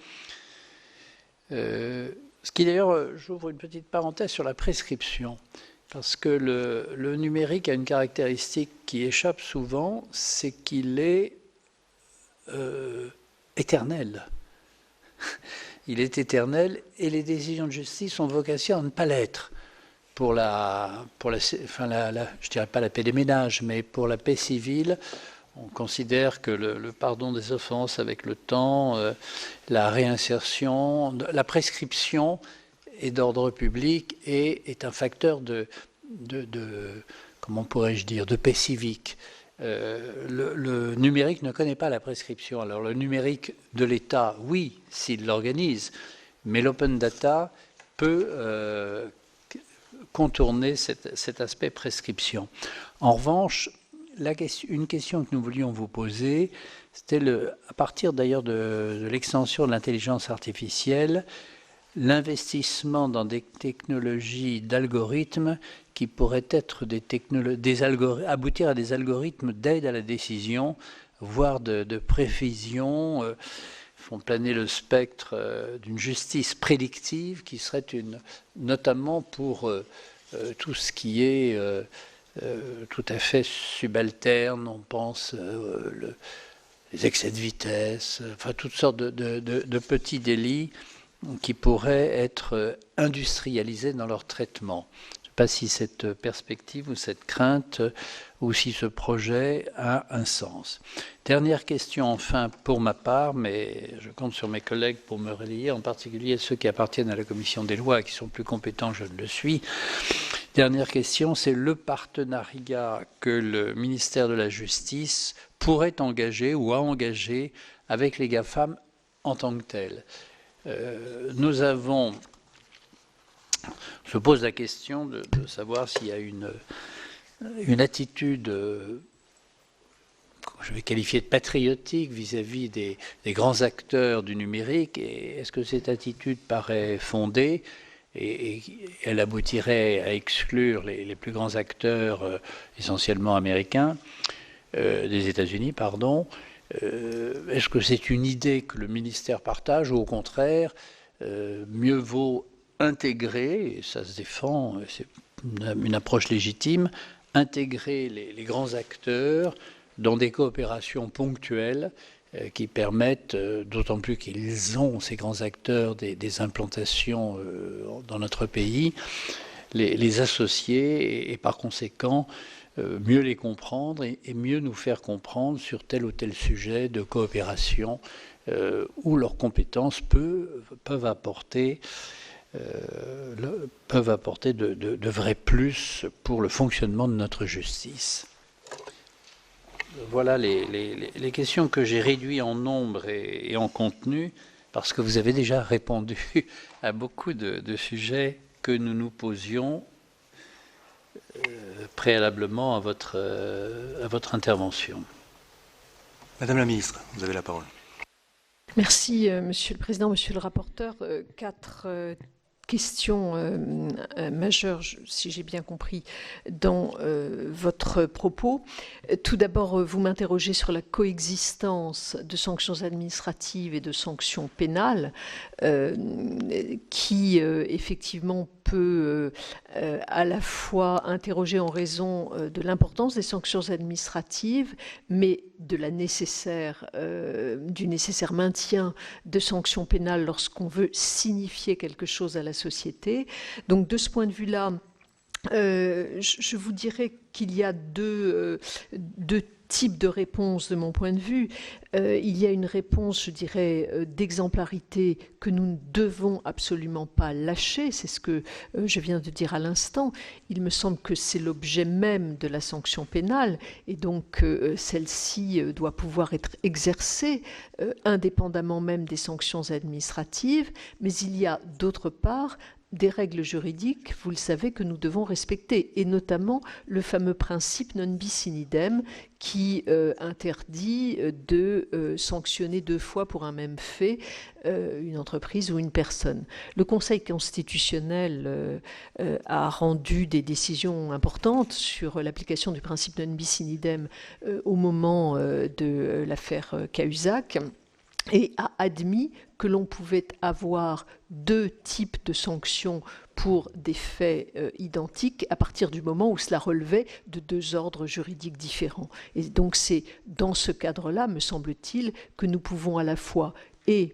Ce qui d'ailleurs, j'ouvre une petite parenthèse sur la prescription, parce que le numérique a une caractéristique qui échappe souvent, c'est qu'il est éternel. Il est éternel et les décisions de justice ont vocation à ne pas l'être. Je dirais pas la paix des ménages, mais pour la paix civile, on considère que le pardon des offenses avec le temps, la réinsertion, la prescription est d'ordre public et est un facteur comment pourrais-je dire, de paix civique. Le numérique ne connaît pas la prescription. Alors le numérique de l'État, oui, s'il l'organise, mais l'open data peut contourner cet aspect prescription. En revanche, une question que nous voulions vous poser, c'était à partir d'ailleurs de l'extension de l'intelligence artificielle, l'investissement dans des technologies d'algorithmes qui pourraient être aboutir à des algorithmes d'aide à la décision, voire de prévision, font planer le spectre d'une justice prédictive qui serait notamment pour tout ce qui est tout à fait subalterne, on pense les excès de vitesse, enfin toutes sortes de petits délits qui pourraient être industrialisés dans leur traitement. Je ne sais pas si cette perspective ou cette crainte ou si ce projet a un sens. Dernière question enfin pour ma part, mais je compte sur mes collègues pour me relayer, en particulier ceux qui appartiennent à la commission des lois et qui sont plus compétents, je ne le suis. Dernière question, c'est le partenariat que le ministère de la Justice pourrait engager ou a engagé avec les GAFAM en tant que tel. On se pose la question de savoir s'il y a une attitude, je vais qualifier de patriotique vis-à-vis des grands acteurs du numérique, et est-ce que cette attitude paraît fondée et elle aboutirait à exclure les plus grands acteurs, essentiellement américains, des États-Unis, pardon. Est-ce que c'est une idée que le ministère partage ou au contraire, mieux vaut intégrer, et ça se défend, c'est une approche légitime, intégrer les grands acteurs dans des coopérations ponctuelles qui permettent, d'autant plus qu'ils ont, ces grands acteurs, des implantations dans notre pays, les associer et par conséquent mieux les comprendre et mieux nous faire comprendre sur tel ou tel sujet de coopération où leurs compétences peuvent apporter de vrais plus pour le fonctionnement de notre justice. Voilà les questions que j'ai réduites en nombre et en contenu, parce que vous avez déjà répondu à beaucoup de sujets que nous nous posions préalablement à votre intervention. Madame la ministre, vous avez la parole. Merci, Monsieur le Président, Monsieur le rapporteur. Quatre questions majeures, si j'ai bien compris, dans votre propos. Tout d'abord, vous m'interrogez sur la coexistence de sanctions administratives et de sanctions pénales, qui effectivement peut à la fois interroger en raison de l'importance des sanctions administratives, mais de la du nécessaire maintien de sanctions pénales lorsqu'on veut signifier quelque chose à la société. Donc de ce point de vue-là, je vous dirais qu'il y a deux types de réponses de mon point de vue. Il y a une réponse, je dirais, d'exemplarité que nous ne devons absolument pas lâcher. C'est ce que je viens de dire à l'instant. Il me semble que c'est l'objet même de la sanction pénale et donc celle-ci doit pouvoir être exercée indépendamment même des sanctions administratives. Mais il y a d'autre part des règles juridiques, vous le savez, que nous devons respecter, et notamment le fameux principe non bis in idem qui interdit de sanctionner deux fois pour un même fait une entreprise ou une personne. Le Conseil constitutionnel a rendu des décisions importantes sur l'application du principe non bis in idem au moment de l'affaire Cahuzac, et a admis que l'on pouvait avoir deux types de sanctions pour des faits identiques à partir du moment où cela relevait de deux ordres juridiques différents. Et donc c'est dans ce cadre-là, me semble-t-il, que nous pouvons à la fois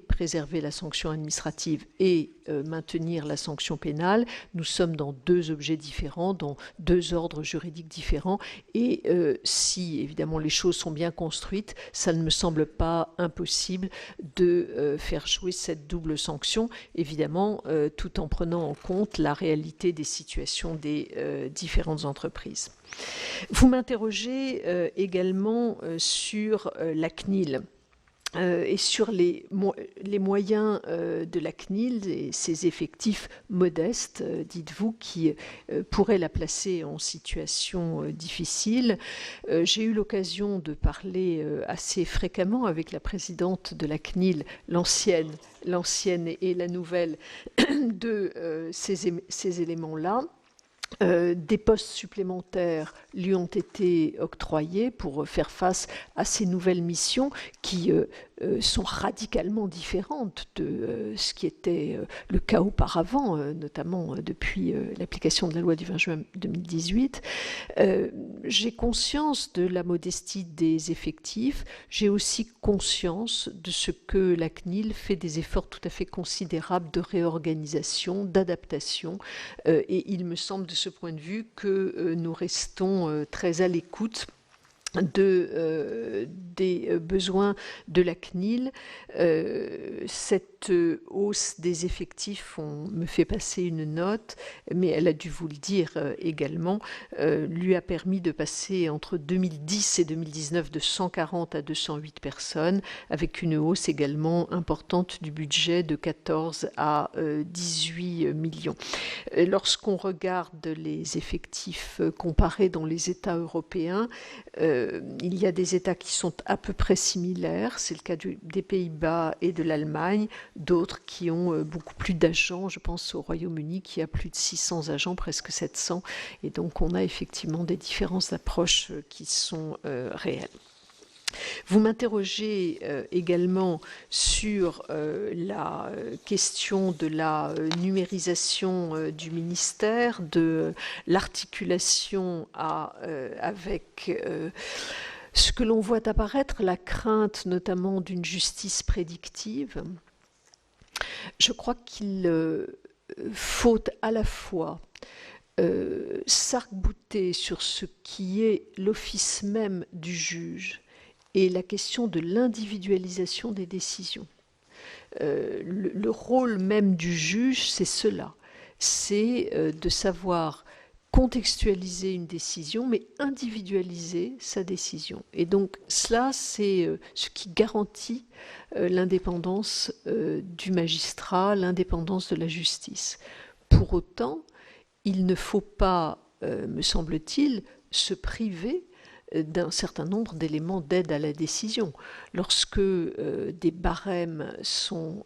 préserver la sanction administrative et maintenir la sanction pénale. Nous sommes dans deux objets différents, dans deux ordres juridiques différents, et si évidemment les choses sont bien construites, ça ne me semble pas impossible de faire jouer cette double sanction, évidemment tout en prenant en compte la réalité des situations des différentes entreprises. Vous m'interrogez également sur la CNIL. Et sur les moyens de la CNIL et ses effectifs modestes, dites-vous, qui pourraient la placer en situation difficile. J'ai eu l'occasion de parler assez fréquemment avec la présidente de la CNIL, l'ancienne et la nouvelle, de ces éléments-là. Des postes supplémentaires lui ont été octroyés pour faire face à ces nouvelles missions qui sont radicalement différentes de ce qui était le cas auparavant, notamment depuis l'application de la loi du 20 juin 2018. J'ai conscience de la modestie des effectifs. J'ai aussi conscience de ce que la CNIL fait des efforts tout à fait considérables de réorganisation, d'adaptation, et il me semble de ce point de vue que nous restons très à l'écoute des besoins de la CNIL. Cette hausse des effectifs, on me fait passer une note, mais elle a dû vous le dire également, lui a permis de passer entre 2010 et 2019 de 140 à 208 personnes, avec une hausse également importante du budget de 14 à 18 millions. Lorsqu'on regarde les effectifs comparés dans les États européens, il y a des États qui sont à peu près similaires, c'est le cas des Pays-Bas et de l'Allemagne, d'autres qui ont beaucoup plus d'agents, je pense au Royaume-Uni qui a plus de 600 agents, presque 700, et donc on a effectivement des différences d'approche qui sont réelles. Vous m'interrogez également sur la question de la numérisation du ministère, de l'articulation avec ce que l'on voit apparaître, la crainte notamment d'une justice prédictive, je crois qu'il faut à la fois s'arc-bouter sur ce qui est l'office même du juge et la question de l'individualisation des décisions. Le rôle même du juge, c'est cela, c'est de savoir contextualiser une décision, mais individualiser sa décision. Et donc cela, c'est ce qui garantit l'indépendance du magistrat, l'indépendance de la justice. Pour autant, il ne faut pas, me semble-t-il, se priver d'un certain nombre d'éléments d'aide à la décision. Lorsque des barèmes sont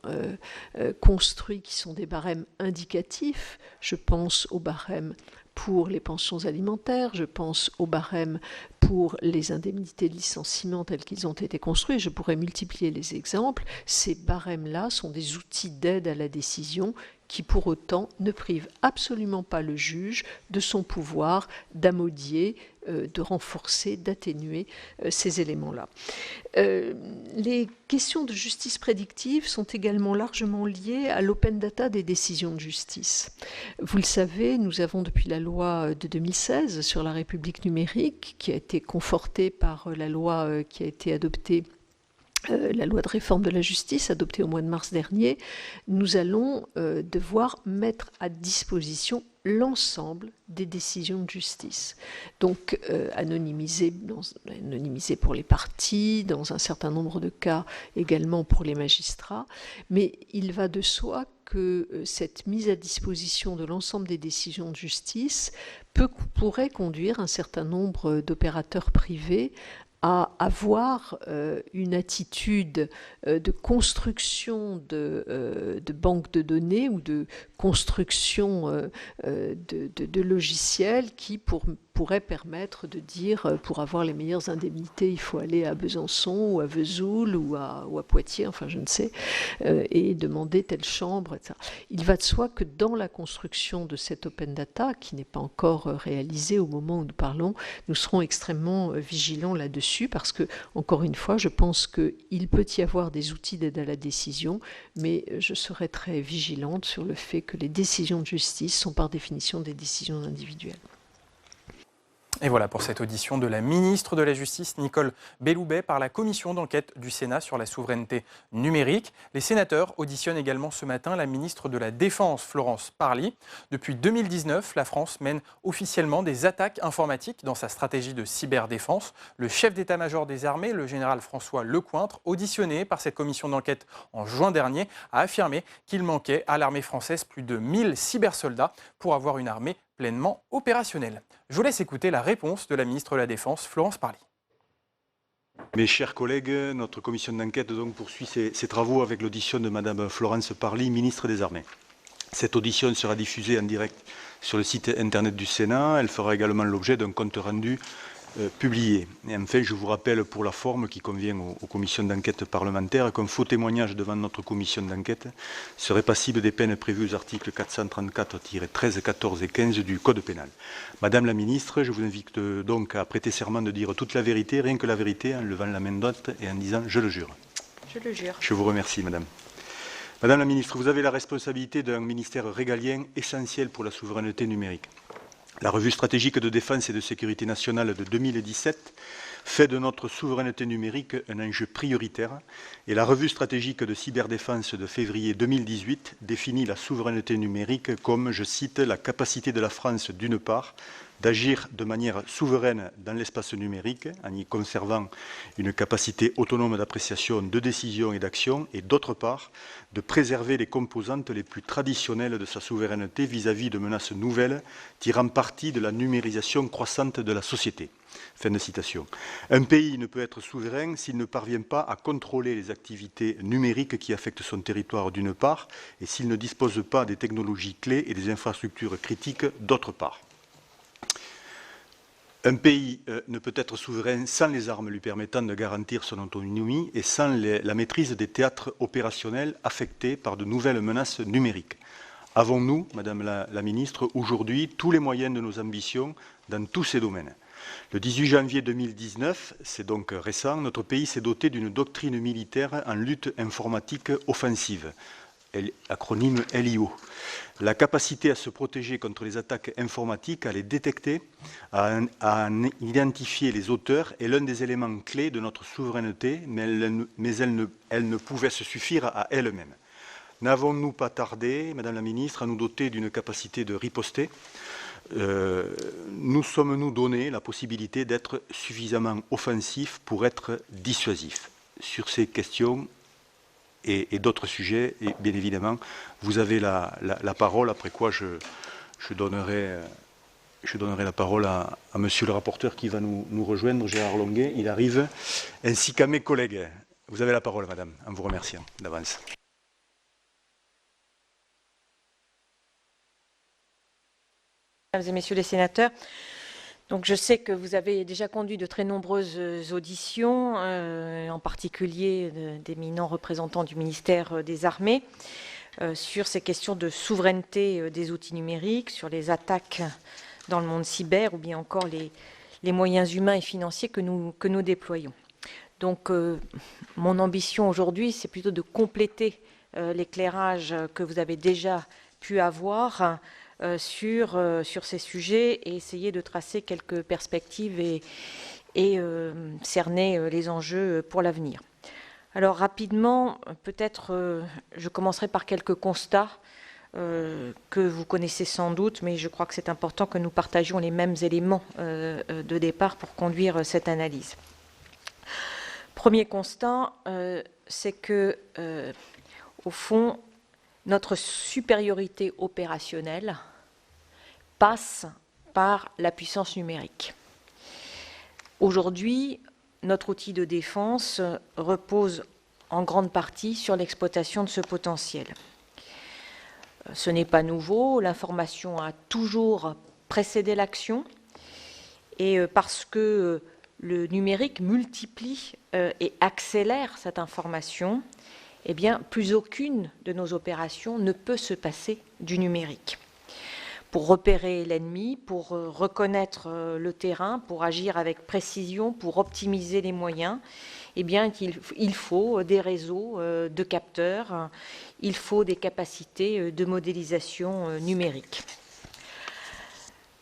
construits, qui sont des barèmes indicatifs, je pense aux barèmes pour les pensions alimentaires, je pense aux barèmes pour les indemnités de licenciement tels qu'ils ont été construits, je pourrais multiplier les exemples. Ces barèmes-là sont des outils d'aide à la décision qui pour autant ne privent absolument pas le juge de son pouvoir d'amodier, de renforcer, d'atténuer ces éléments-là. Les questions de justice prédictive sont également largement liées à l'open data des décisions de justice. Vous le savez, nous avons depuis la loi de 2016 sur la République numérique, qui a été confortée par la loi qui a été adoptée, la loi de réforme de la justice adoptée au mois de mars dernier, nous allons devoir mettre à disposition l'ensemble des décisions de justice. Donc anonymisées pour les parties, dans un certain nombre de cas également pour les magistrats, mais il va de soi que cette mise à disposition de l'ensemble des décisions de justice pourrait conduire un certain nombre d'opérateurs privés à avoir une attitude de construction de banques de données ou de construction de logiciels qui pourraient permettre de dire pour avoir les meilleures indemnités, il faut aller à Besançon ou à Vesoul ou à Poitiers, enfin je ne sais, et demander telle chambre, etc. Il va de soi que dans la construction de cette open data, qui n'est pas encore réalisée au moment où nous parlons, nous serons extrêmement vigilants là-dessus parce que, encore une fois, je pense qu'il peut y avoir des outils d'aide à la décision, mais je serai très vigilante sur le fait que les décisions de justice sont par définition des décisions individuelles. Et voilà pour cette audition de la ministre de la Justice, Nicole Belloubet, par la commission d'enquête du Sénat sur la souveraineté numérique. Les sénateurs auditionnent également ce matin la ministre de la Défense, Florence Parly. Depuis 2019, la France mène officiellement des attaques informatiques dans sa stratégie de cyberdéfense. Le chef d'état-major des armées, le général François Lecointre, auditionné par cette commission d'enquête en juin dernier, a affirmé qu'il manquait à l'armée française plus de 1000 cybersoldats pour avoir une armée pleinement opérationnelle. Je vous laisse écouter la réponse de la ministre de la Défense, Florence Parly. Mes chers collègues, notre commission d'enquête donc poursuit ses travaux avec l'audition de Madame Florence Parly, ministre des Armées. Cette audition sera diffusée en direct sur le site internet du Sénat. Elle fera également l'objet d'un compte rendu publié. Et enfin, je vous rappelle pour la forme qui convient aux commissions d'enquête parlementaires qu'un faux témoignage devant notre commission d'enquête serait passible des peines prévues aux articles 434-13, 14 et 15 du Code pénal. Madame la ministre, je vous invite donc à prêter serment de dire toute la vérité, rien que la vérité, en levant la main droite et en disant « je le jure ». Je le jure. Je vous remercie, madame. Madame la ministre, vous avez la responsabilité d'un ministère régalien essentiel pour la souveraineté numérique. La revue stratégique de défense et de sécurité nationale de 2017 fait de notre souveraineté numérique un enjeu prioritaire et la revue stratégique de cyberdéfense de février 2018 définit la souveraineté numérique comme, je cite, la capacité de la France d'une part d'agir de manière souveraine dans l'espace numérique en y conservant une capacité autonome d'appréciation, de décision et d'action et d'autre part de préserver les composantes les plus traditionnelles de sa souveraineté vis-à-vis de menaces nouvelles tirant parti de la numérisation croissante de la société. Fin de citation. Un pays ne peut être souverain s'il ne parvient pas à contrôler les activités numériques qui affectent son territoire d'une part et s'il ne dispose pas des technologies clés et des infrastructures critiques d'autre part. Un pays ne peut être souverain sans les armes lui permettant de garantir son autonomie et sans la maîtrise des théâtres opérationnels affectés par de nouvelles menaces numériques. Avons-nous, Madame la Ministre, aujourd'hui tous les moyens de nos ambitions dans tous ces domaines ? Le 18 janvier 2019, c'est donc récent, notre pays s'est doté d'une doctrine militaire en lutte informatique offensive, acronyme LIO. La capacité à se protéger contre les attaques informatiques, à les détecter, à en identifier les auteurs est l'un des éléments clés de notre souveraineté, mais elle ne pouvait se suffire à elle-même. N'avons-nous pas tardé, Madame la Ministre, à nous doter d'une capacité de riposter ? Nous sommes-nous donné la possibilité d'être suffisamment offensifs pour être dissuasifs? Sur ces questions et d'autres sujets, et bien évidemment, vous avez la parole, après quoi je donnerai la parole à Monsieur le rapporteur qui va nous rejoindre, Gérard Longuet, il arrive, ainsi qu'à mes collègues. Vous avez la parole, Madame, en vous remerciant d'avance. Mesdames et Messieurs les sénateurs, donc je sais que vous avez déjà conduit de très nombreuses auditions, en particulier d'éminents représentants du ministère des Armées, sur ces questions de souveraineté des outils numériques, sur les attaques dans le monde cyber ou bien encore les moyens humains et financiers que nous déployons. Donc mon ambition aujourd'hui, c'est plutôt de compléter l'éclairage que vous avez déjà pu avoir sur ces sujets et essayer de tracer quelques perspectives et cerner les enjeux pour l'avenir. Alors rapidement, peut-être je commencerai par quelques constats que vous connaissez sans doute, mais je crois que c'est important que nous partagions les mêmes éléments de départ pour conduire cette analyse. Premier constat, c'est que, au fond, notre supériorité opérationnelle passe par la puissance numérique. Aujourd'hui, notre outil de défense repose en grande partie sur l'exploitation de ce potentiel. Ce n'est pas nouveau, l'information a toujours précédé l'action, et parce que le numérique multiplie et accélère cette information, eh bien, plus aucune de nos opérations ne peut se passer du numérique. Pour repérer l'ennemi, pour reconnaître le terrain, pour agir avec précision, pour optimiser les moyens, eh bien, il faut des réseaux de capteurs, il faut des capacités de modélisation numérique.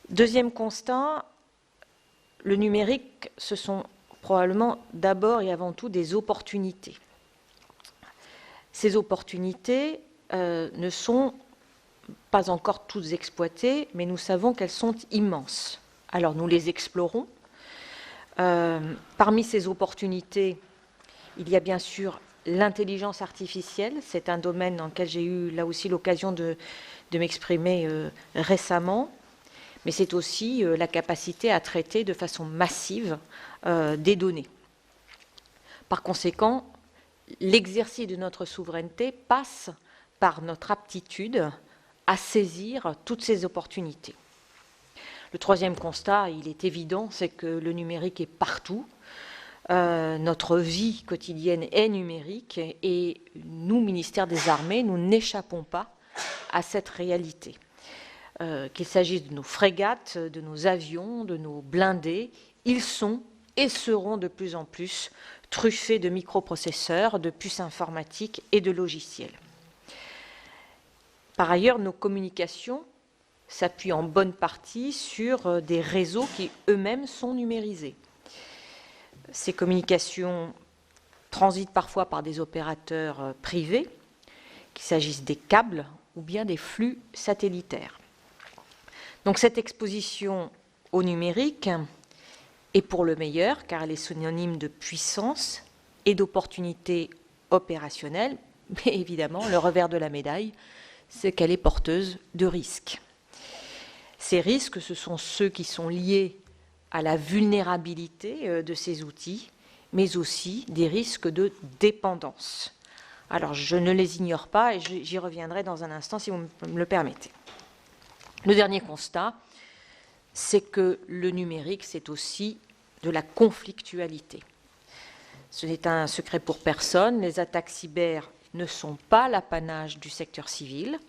Deuxième constat, le numérique, ce sont probablement d'abord et avant tout des opportunités. Ces opportunités ne sont pas encore toutes exploitées, mais nous savons qu'elles sont immenses. Alors nous les explorons. Parmi ces opportunités, il y a bien sûr l'intelligence artificielle. C'est un domaine dans lequel j'ai eu là aussi l'occasion de m'exprimer récemment. Mais c'est aussi la capacité à traiter de façon massive des données. Par conséquent, l'exercice de notre souveraineté passe par notre aptitude à saisir toutes ces opportunités. Le troisième constat, il est évident, c'est que le numérique est partout. Notre vie quotidienne est numérique et nous, ministère des Armées, nous n'échappons pas à cette réalité. Qu'il s'agisse de nos frégates, de nos avions, de nos blindés, ils sont et seront de plus en plus truffés de microprocesseurs, de puces informatiques et de logiciels. Par ailleurs, nos communications s'appuient en bonne partie sur des réseaux qui eux-mêmes sont numérisés. Ces communications transitent parfois par des opérateurs privés, qu'il s'agisse des câbles ou bien des flux satellitaires. Donc cette exposition au numérique est pour le meilleur, car elle est synonyme de puissance et d'opportunités opérationnelles, mais évidemment, le revers de la médaille, c'est qu'elle est porteuse de risques. Ces risques, ce sont ceux qui sont liés à la vulnérabilité de ces outils, mais aussi des risques de dépendance. Alors, je ne les ignore pas et j'y reviendrai dans un instant si vous me le permettez. Le dernier constat, c'est que le numérique, c'est aussi de la conflictualité. Ce n'est un secret pour personne, les attaques cyber ne sont pas l'apanage du secteur civil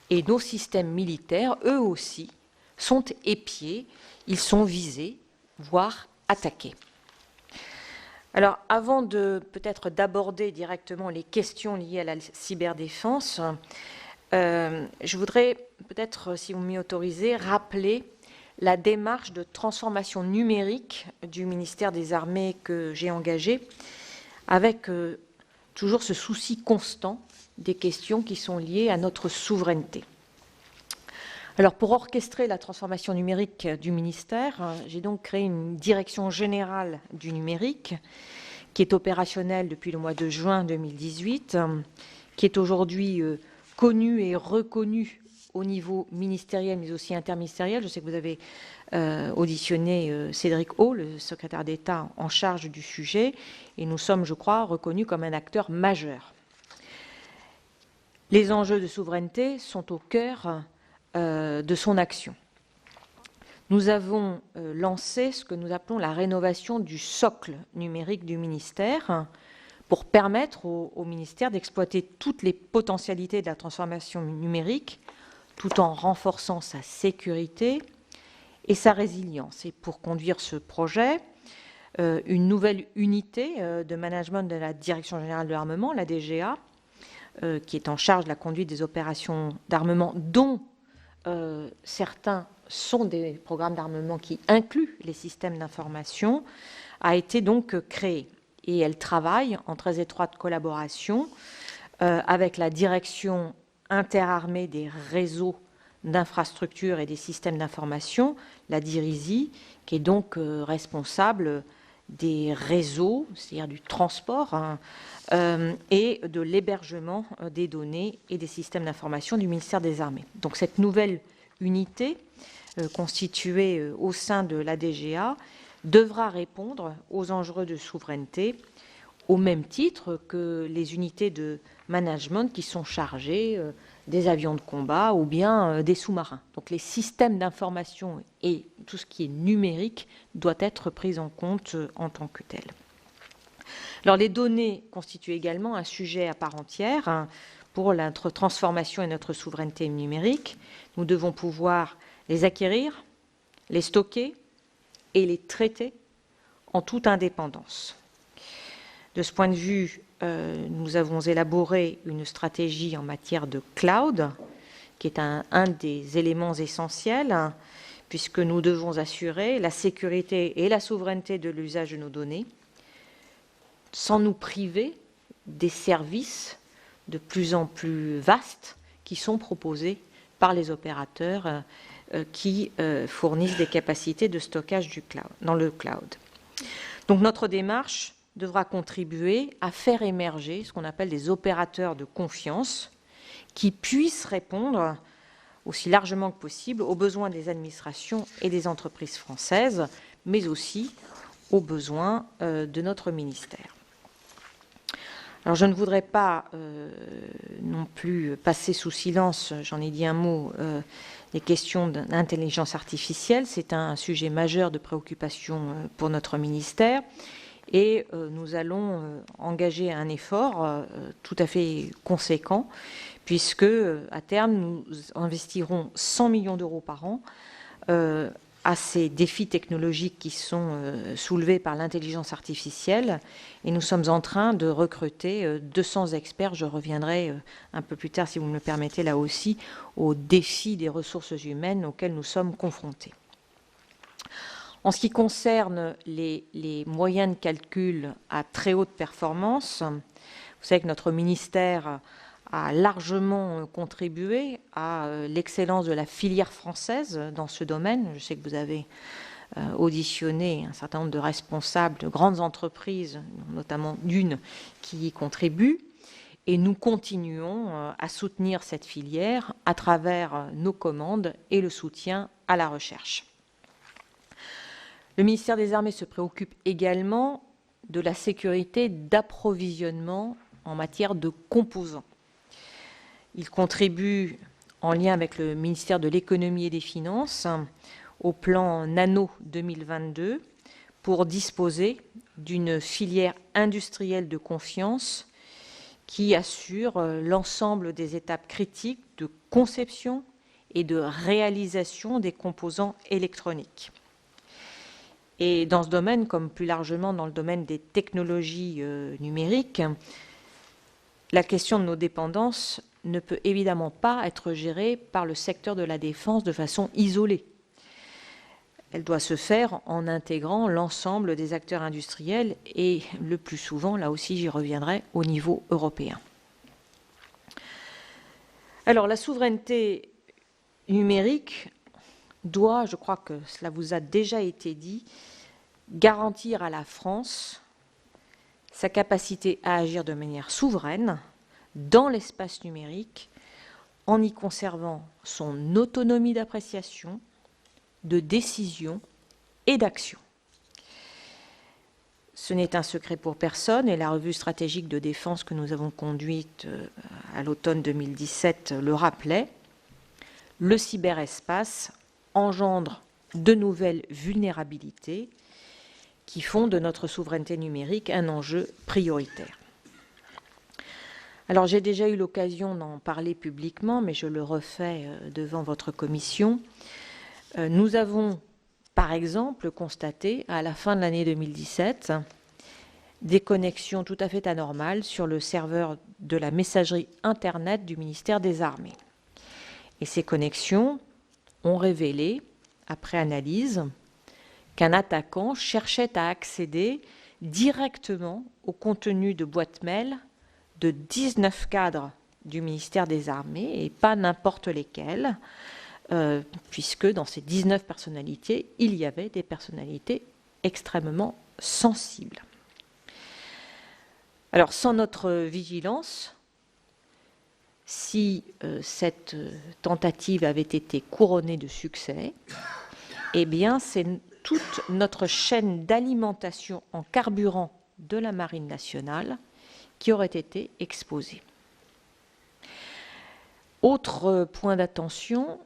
et nos systèmes militaires, eux aussi, sont épiés, ils sont visés voire attaqués. Alors, avant peut-être d'aborder directement les questions liées à la cyberdéfense, je voudrais peut-être, si vous m'y autorisez, rappeler la démarche de transformation numérique du ministère des Armées que j'ai engagée, avec toujours ce souci constant des questions qui sont liées à notre souveraineté. Alors, pour orchestrer la transformation numérique du ministère, j'ai donc créé une direction générale du numérique qui est opérationnelle depuis le mois de juin 2018, qui est aujourd'hui connue et reconnue au niveau ministériel, mais aussi interministériel. Je sais que vous avez auditionné Cédric O, le secrétaire d'État en charge du sujet, et nous sommes, je crois, reconnus comme un acteur majeur. Les enjeux de souveraineté sont au cœur de son action. Nous avons lancé ce que nous appelons la rénovation du socle numérique du ministère pour permettre au ministère d'exploiter toutes les potentialités de la transformation numérique tout en renforçant sa sécurité et sa résilience. Et pour conduire ce projet, une nouvelle unité de management de la Direction générale de l'armement, la DGA, qui est en charge de la conduite des opérations d'armement, dont certains sont des programmes d'armement qui incluent les systèmes d'information, a été donc créée. Et elle travaille en très étroite collaboration avec la direction interarmée des réseaux d'infrastructures et des systèmes d'information, la DIRISI, qui est donc responsable des réseaux, c'est-à-dire du transport, et de l'hébergement des données et des systèmes d'information du ministère des Armées. Donc cette nouvelle unité constituée au sein de la DGA devra répondre aux enjeux de souveraineté au même titre que les unités de management qui sont chargées des avions de combat ou bien des sous-marins. Donc les systèmes d'information et tout ce qui est numérique doit être pris en compte en tant que tel. Alors les données constituent également un sujet à part entière pour notre transformation et notre souveraineté numérique. Nous devons pouvoir les acquérir, les stocker et les traiter en toute indépendance. De ce point de vue, nous avons élaboré une stratégie en matière de cloud, qui est un des éléments essentiels, puisque nous devons assurer la sécurité et la souveraineté de l'usage de nos données, sans nous priver des services de plus en plus vastes qui sont proposés par les opérateurs qui fournissent des capacités de stockage dans le cloud. Donc notre démarche devra contribuer à faire émerger ce qu'on appelle des opérateurs de confiance qui puissent répondre aussi largement que possible aux besoins des administrations et des entreprises françaises, mais aussi aux besoins de notre ministère. Alors je ne voudrais pas non plus passer sous silence, j'en ai dit un mot, les questions d'intelligence artificielle. C'est un sujet majeur de préoccupation pour notre ministère. Et nous allons engager un effort tout à fait conséquent, puisque à terme, nous investirons 100 millions d'euros par an à ces défis technologiques qui sont soulevés par l'intelligence artificielle. Et nous sommes en train de recruter 200 experts. Je reviendrai un peu plus tard, si vous me le permettez, là aussi, aux défis des ressources humaines auxquels nous sommes confrontés. En ce qui concerne les moyens de calcul à très haute performance, vous savez que notre ministère a largement contribué à l'excellence de la filière française dans ce domaine. Je sais que vous avez auditionné un certain nombre de responsables de grandes entreprises, notamment d'une qui y contribue, et nous continuons à soutenir cette filière à travers nos commandes et le soutien à la recherche. Le ministère des Armées se préoccupe également de la sécurité d'approvisionnement en matière de composants. Il contribue, en lien avec le ministère de l'Économie et des Finances, au plan Nano 2022 pour disposer d'une filière industrielle de confiance qui assure l'ensemble des étapes critiques de conception et de réalisation des composants électroniques. Et dans ce domaine, comme plus largement dans le domaine des technologies numériques, la question de nos dépendances ne peut évidemment pas être gérée par le secteur de la défense de façon isolée. Elle doit se faire en intégrant l'ensemble des acteurs industriels et le plus souvent, là aussi j'y reviendrai, au niveau européen. Alors la souveraineté numérique doit, je crois que cela vous a déjà été dit, garantir à la France sa capacité à agir de manière souveraine dans l'espace numérique en y conservant son autonomie d'appréciation, de décision et d'action. Ce n'est un secret pour personne et la revue stratégique de défense que nous avons conduite à l'automne 2017 le rappelait. Le cyberespace engendre de nouvelles vulnérabilités qui font de notre souveraineté numérique un enjeu prioritaire. Alors j'ai déjà eu l'occasion d'en parler publiquement, mais je le refais devant votre commission. Nous avons, par exemple, constaté à la fin de l'année 2017 des connexions tout à fait anormales sur le serveur de la messagerie Internet du ministère des Armées. Et ces connexions ont révélé, après analyse, qu'un attaquant cherchait à accéder directement au contenu de boîtes mail de 19 cadres du ministère des Armées, et pas n'importe lesquels, puisque dans ces 19 personnalités, il y avait des personnalités extrêmement sensibles. Alors, sans notre vigilance, si cette tentative avait été couronnée de succès, eh bien, c'est toute notre chaîne d'alimentation en carburant de la Marine nationale qui aurait été exposée. Autre point d'attention,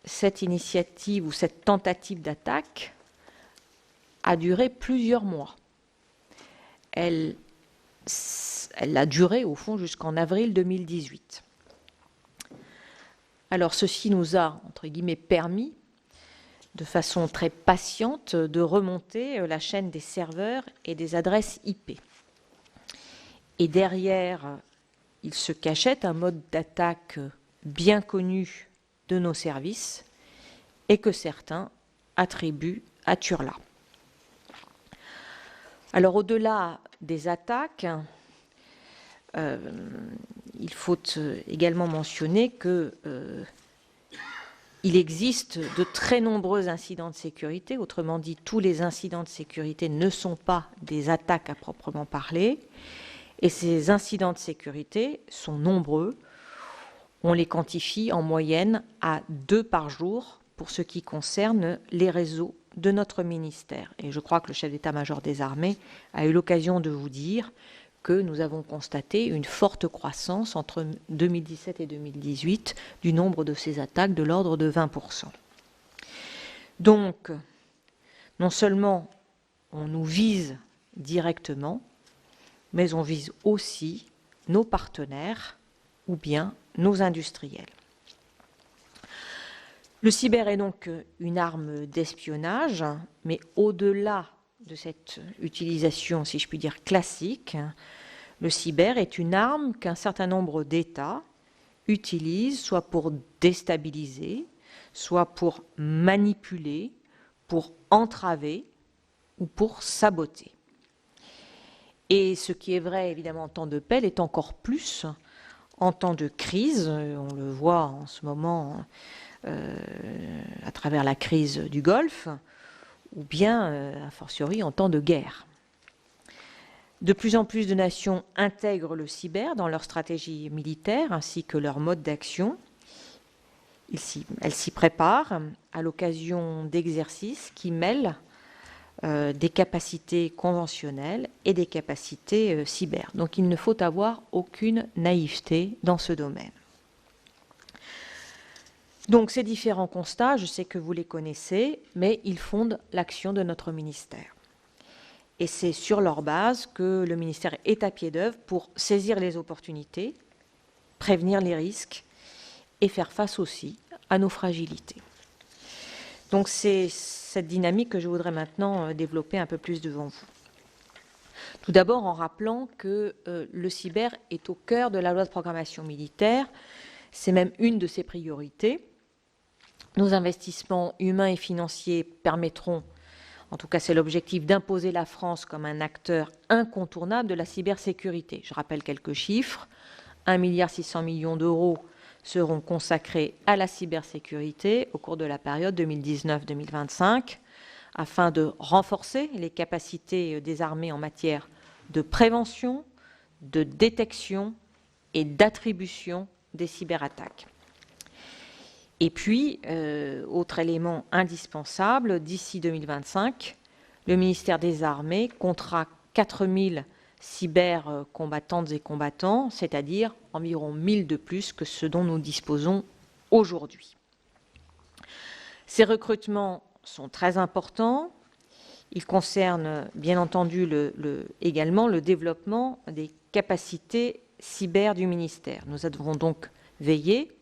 cette initiative ou cette tentative d'attaque a duré plusieurs mois. Elle a duré, au fond, jusqu'en avril 2018. Alors, ceci nous a, entre guillemets, permis, de façon très patiente, de remonter la chaîne des serveurs et des adresses IP. Et derrière, il se cachait un mode d'attaque bien connu de nos services et que certains attribuent à Turla. Alors au-delà des attaques, il faut également mentionner que il existe de très nombreux incidents de sécurité. Autrement dit, tous les incidents de sécurité ne sont pas des attaques à proprement parler. Et ces incidents de sécurité sont nombreux. On les quantifie en moyenne à 2 par jour pour ce qui concerne les réseaux de notre ministère. Et je crois que le chef d'état-major des armées a eu l'occasion de vous dire que nous avons constaté une forte croissance entre 2017 et 2018 du nombre de ces attaques de l'ordre de 20%. Donc, non seulement on nous vise directement, mais on vise aussi nos partenaires ou bien nos industriels. Le cyber est donc une arme d'espionnage, mais au-delà de cette utilisation, si je puis dire, classique, le cyber est une arme qu'un certain nombre d'États utilisent soit pour déstabiliser, soit pour manipuler, pour entraver ou pour saboter. Et ce qui est vrai, évidemment, en temps de paix l'est encore plus en temps de crise. On le voit en ce moment à travers la crise du Golfe, ou bien, a fortiori, en temps de guerre. De plus en plus de nations intègrent le cyber dans leur stratégie militaire ainsi que leur mode d'action. Elles s'y préparent à l'occasion d'exercices qui mêlent des capacités conventionnelles et des capacités cyber. Donc il ne faut avoir aucune naïveté dans ce domaine. Donc ces différents constats, je sais que vous les connaissez, mais ils fondent l'action de notre ministère. Et c'est sur leur base que le ministère est à pied d'œuvre pour saisir les opportunités, prévenir les risques et faire face aussi à nos fragilités. Donc c'est cette dynamique que je voudrais maintenant développer un peu plus devant vous. Tout d'abord en rappelant que le cyber est au cœur de la loi de programmation militaire. C'est même une de ses priorités. Nos investissements humains et financiers permettront, en tout cas c'est l'objectif, d'imposer la France comme un acteur incontournable de la cybersécurité. Je rappelle quelques chiffres. 1,6 milliard d'euros seront consacrés à la cybersécurité au cours de la période 2019-2025 afin de renforcer les capacités des armées en matière de prévention, de détection et d'attribution des cyberattaques. Et puis, autre élément indispensable, d'ici 2025, le ministère des Armées comptera 4000 cybercombattantes et combattants, c'est-à-dire environ 1000 de plus que ce dont nous disposons aujourd'hui. Ces recrutements sont très importants. Ils concernent bien entendu également le développement des capacités cyber du ministère. Nous devons donc veiller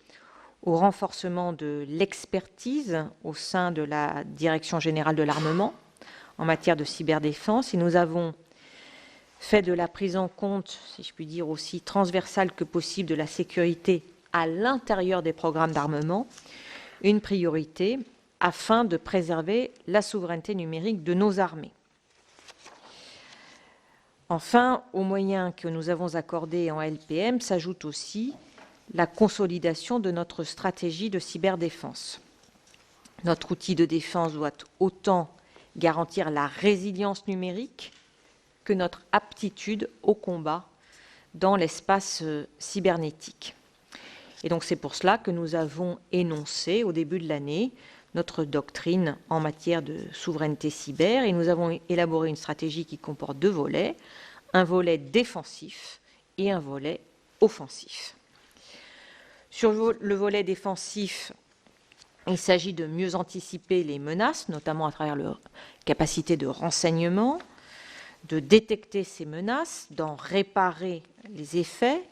au renforcement de l'expertise au sein de la Direction générale de l'armement en matière de cyberdéfense et nous avons fait de la prise en compte, si je puis dire, aussi transversale que possible de la sécurité à l'intérieur des programmes d'armement une priorité afin de préserver la souveraineté numérique de nos armées. Enfin, aux moyens que nous avons accordés en LPM s'ajoute aussi la consolidation de notre stratégie de cyberdéfense. Notre outil de défense doit autant garantir la résilience numérique que notre aptitude au combat dans l'espace cybernétique. Et donc c'est pour cela que nous avons énoncé au début de l'année notre doctrine en matière de souveraineté cyber et nous avons élaboré une stratégie qui comporte 2 volets, un volet défensif et un volet offensif. Sur le volet défensif, il s'agit de mieux anticiper les menaces, notamment à travers leur capacité de renseignement, de détecter ces menaces, d'en réparer les effets,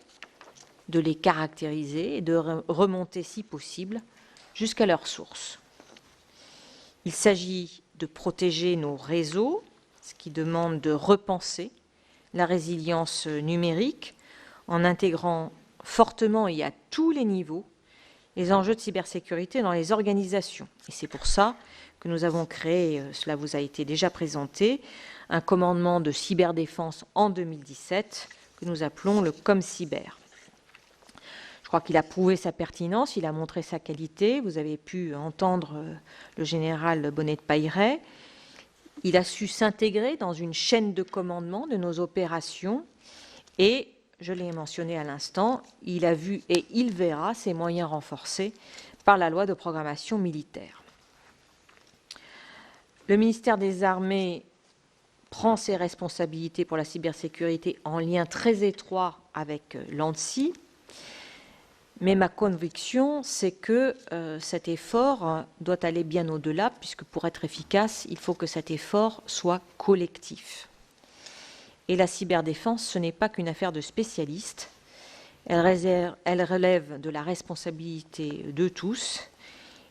de les caractériser et de remonter, si possible, jusqu'à leur source. Il s'agit de protéger nos réseaux, ce qui demande de repenser la résilience numérique en intégrant fortement et à tous les niveaux les enjeux de cybersécurité dans les organisations. Et c'est pour ça que nous avons créé, cela vous a été déjà présenté, un commandement de cyberdéfense en 2017 que nous appelons le ComCyber. Je crois qu'il a prouvé sa pertinence, il a montré sa qualité. Vous avez pu entendre le général Bonnet de Pailleret. Il a su s'intégrer dans une chaîne de commandement de nos opérations et, je l'ai mentionné à l'instant, il a vu et il verra ses moyens renforcés par la loi de programmation militaire. Le ministère des Armées prend ses responsabilités pour la cybersécurité en lien très étroit avec l'ANSSI. Mais ma conviction, c'est que cet effort doit aller bien au-delà, puisque pour être efficace, il faut que cet effort soit collectif. Et la cyberdéfense, ce n'est pas qu'une affaire de spécialistes. Elle relève de la responsabilité de tous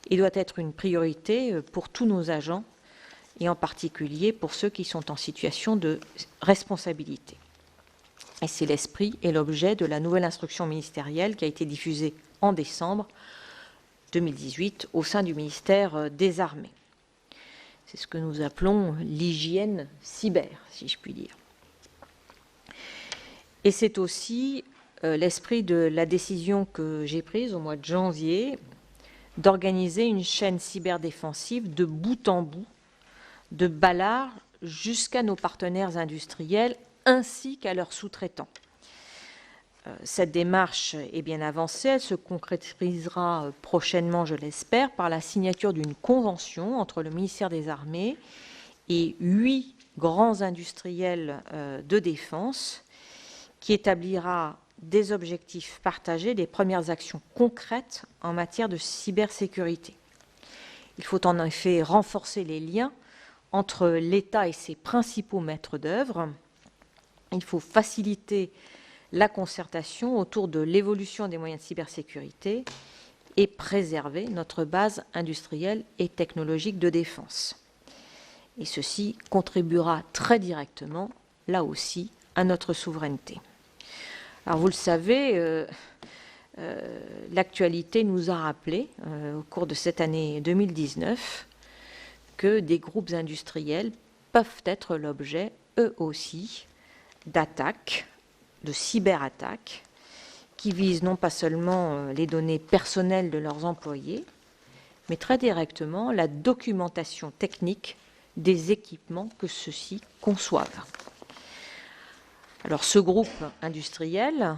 et doit être une priorité pour tous nos agents, et en particulier pour ceux qui sont en situation de responsabilité. Et c'est l'esprit et l'objet de la nouvelle instruction ministérielle qui a été diffusée en décembre 2018 au sein du ministère des Armées. C'est ce que nous appelons l'hygiène cyber, si je puis dire. Et c'est aussi l'esprit de la décision que j'ai prise au mois de janvier d'organiser une chaîne cyberdéfensive de bout en bout, de Ballard jusqu'à nos partenaires industriels ainsi qu'à leurs sous-traitants. Cette démarche est bien avancée, elle se concrétisera prochainement, je l'espère, par la signature d'une convention entre le ministère des Armées et 8 grands industriels de défense qui établira des objectifs partagés, des premières actions concrètes en matière de cybersécurité. Il faut en effet renforcer les liens entre l'État et ses principaux maîtres d'œuvre. Il faut faciliter la concertation autour de l'évolution des moyens de cybersécurité et préserver notre base industrielle et technologique de défense. Et ceci contribuera très directement, là aussi, à notre souveraineté. Alors vous le savez, l'actualité nous a rappelé, au cours de cette année 2019, que des groupes industriels peuvent être l'objet, eux aussi, d'attaques, de cyberattaques, qui visent non pas seulement les données personnelles de leurs employés, mais très directement la documentation technique des équipements que ceux-ci conçoivent. Alors ce groupe industriel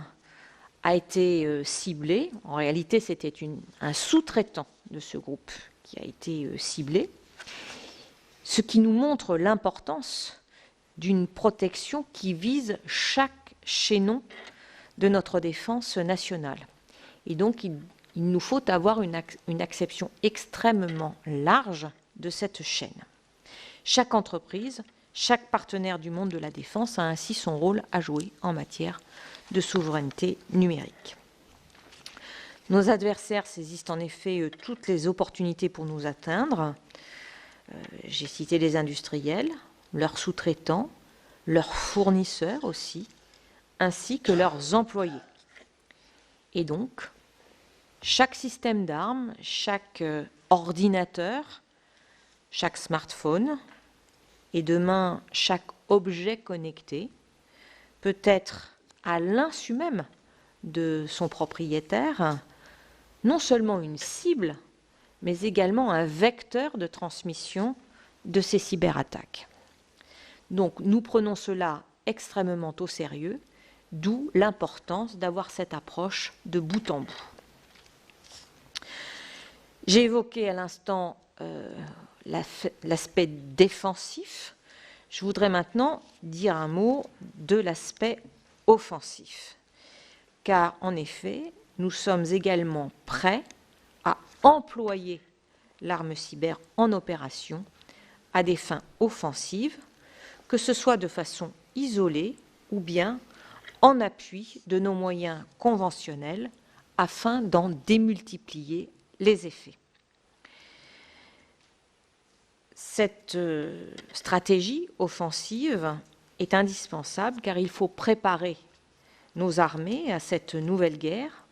a été ciblé, en réalité c'était un sous-traitant de ce groupe qui a été ciblé, ce qui nous montre l'importance d'une protection qui vise chaque chaînon de notre défense nationale. Et donc il nous faut avoir une acception extrêmement large de cette chaîne. Chaque entreprise, chaque partenaire du monde de la défense a ainsi son rôle à jouer en matière de souveraineté numérique. Nos adversaires saisissent en effet toutes les opportunités pour nous atteindre. J'ai cité les industriels, leurs sous-traitants, leurs fournisseurs aussi, ainsi que leurs employés. Et donc, chaque système d'armes, chaque ordinateur, chaque smartphone, et demain chaque objet connecté peut être à l'insu même de son propriétaire non seulement une cible, mais également un vecteur de transmission de ces cyberattaques. Donc nous prenons cela extrêmement au sérieux, d'où l'importance d'avoir cette approche de bout en bout. J'ai évoqué à l'instant l'aspect défensif. Je voudrais maintenant dire un mot de l'aspect offensif. Car en effet, nous sommes également prêts à employer l'arme cyber en opération à des fins offensives, que ce soit de façon isolée ou bien en appui de nos moyens conventionnels afin d'en démultiplier les effets. Cette stratégie offensive est indispensable car il faut préparer nos armées à cette nouvelle guerre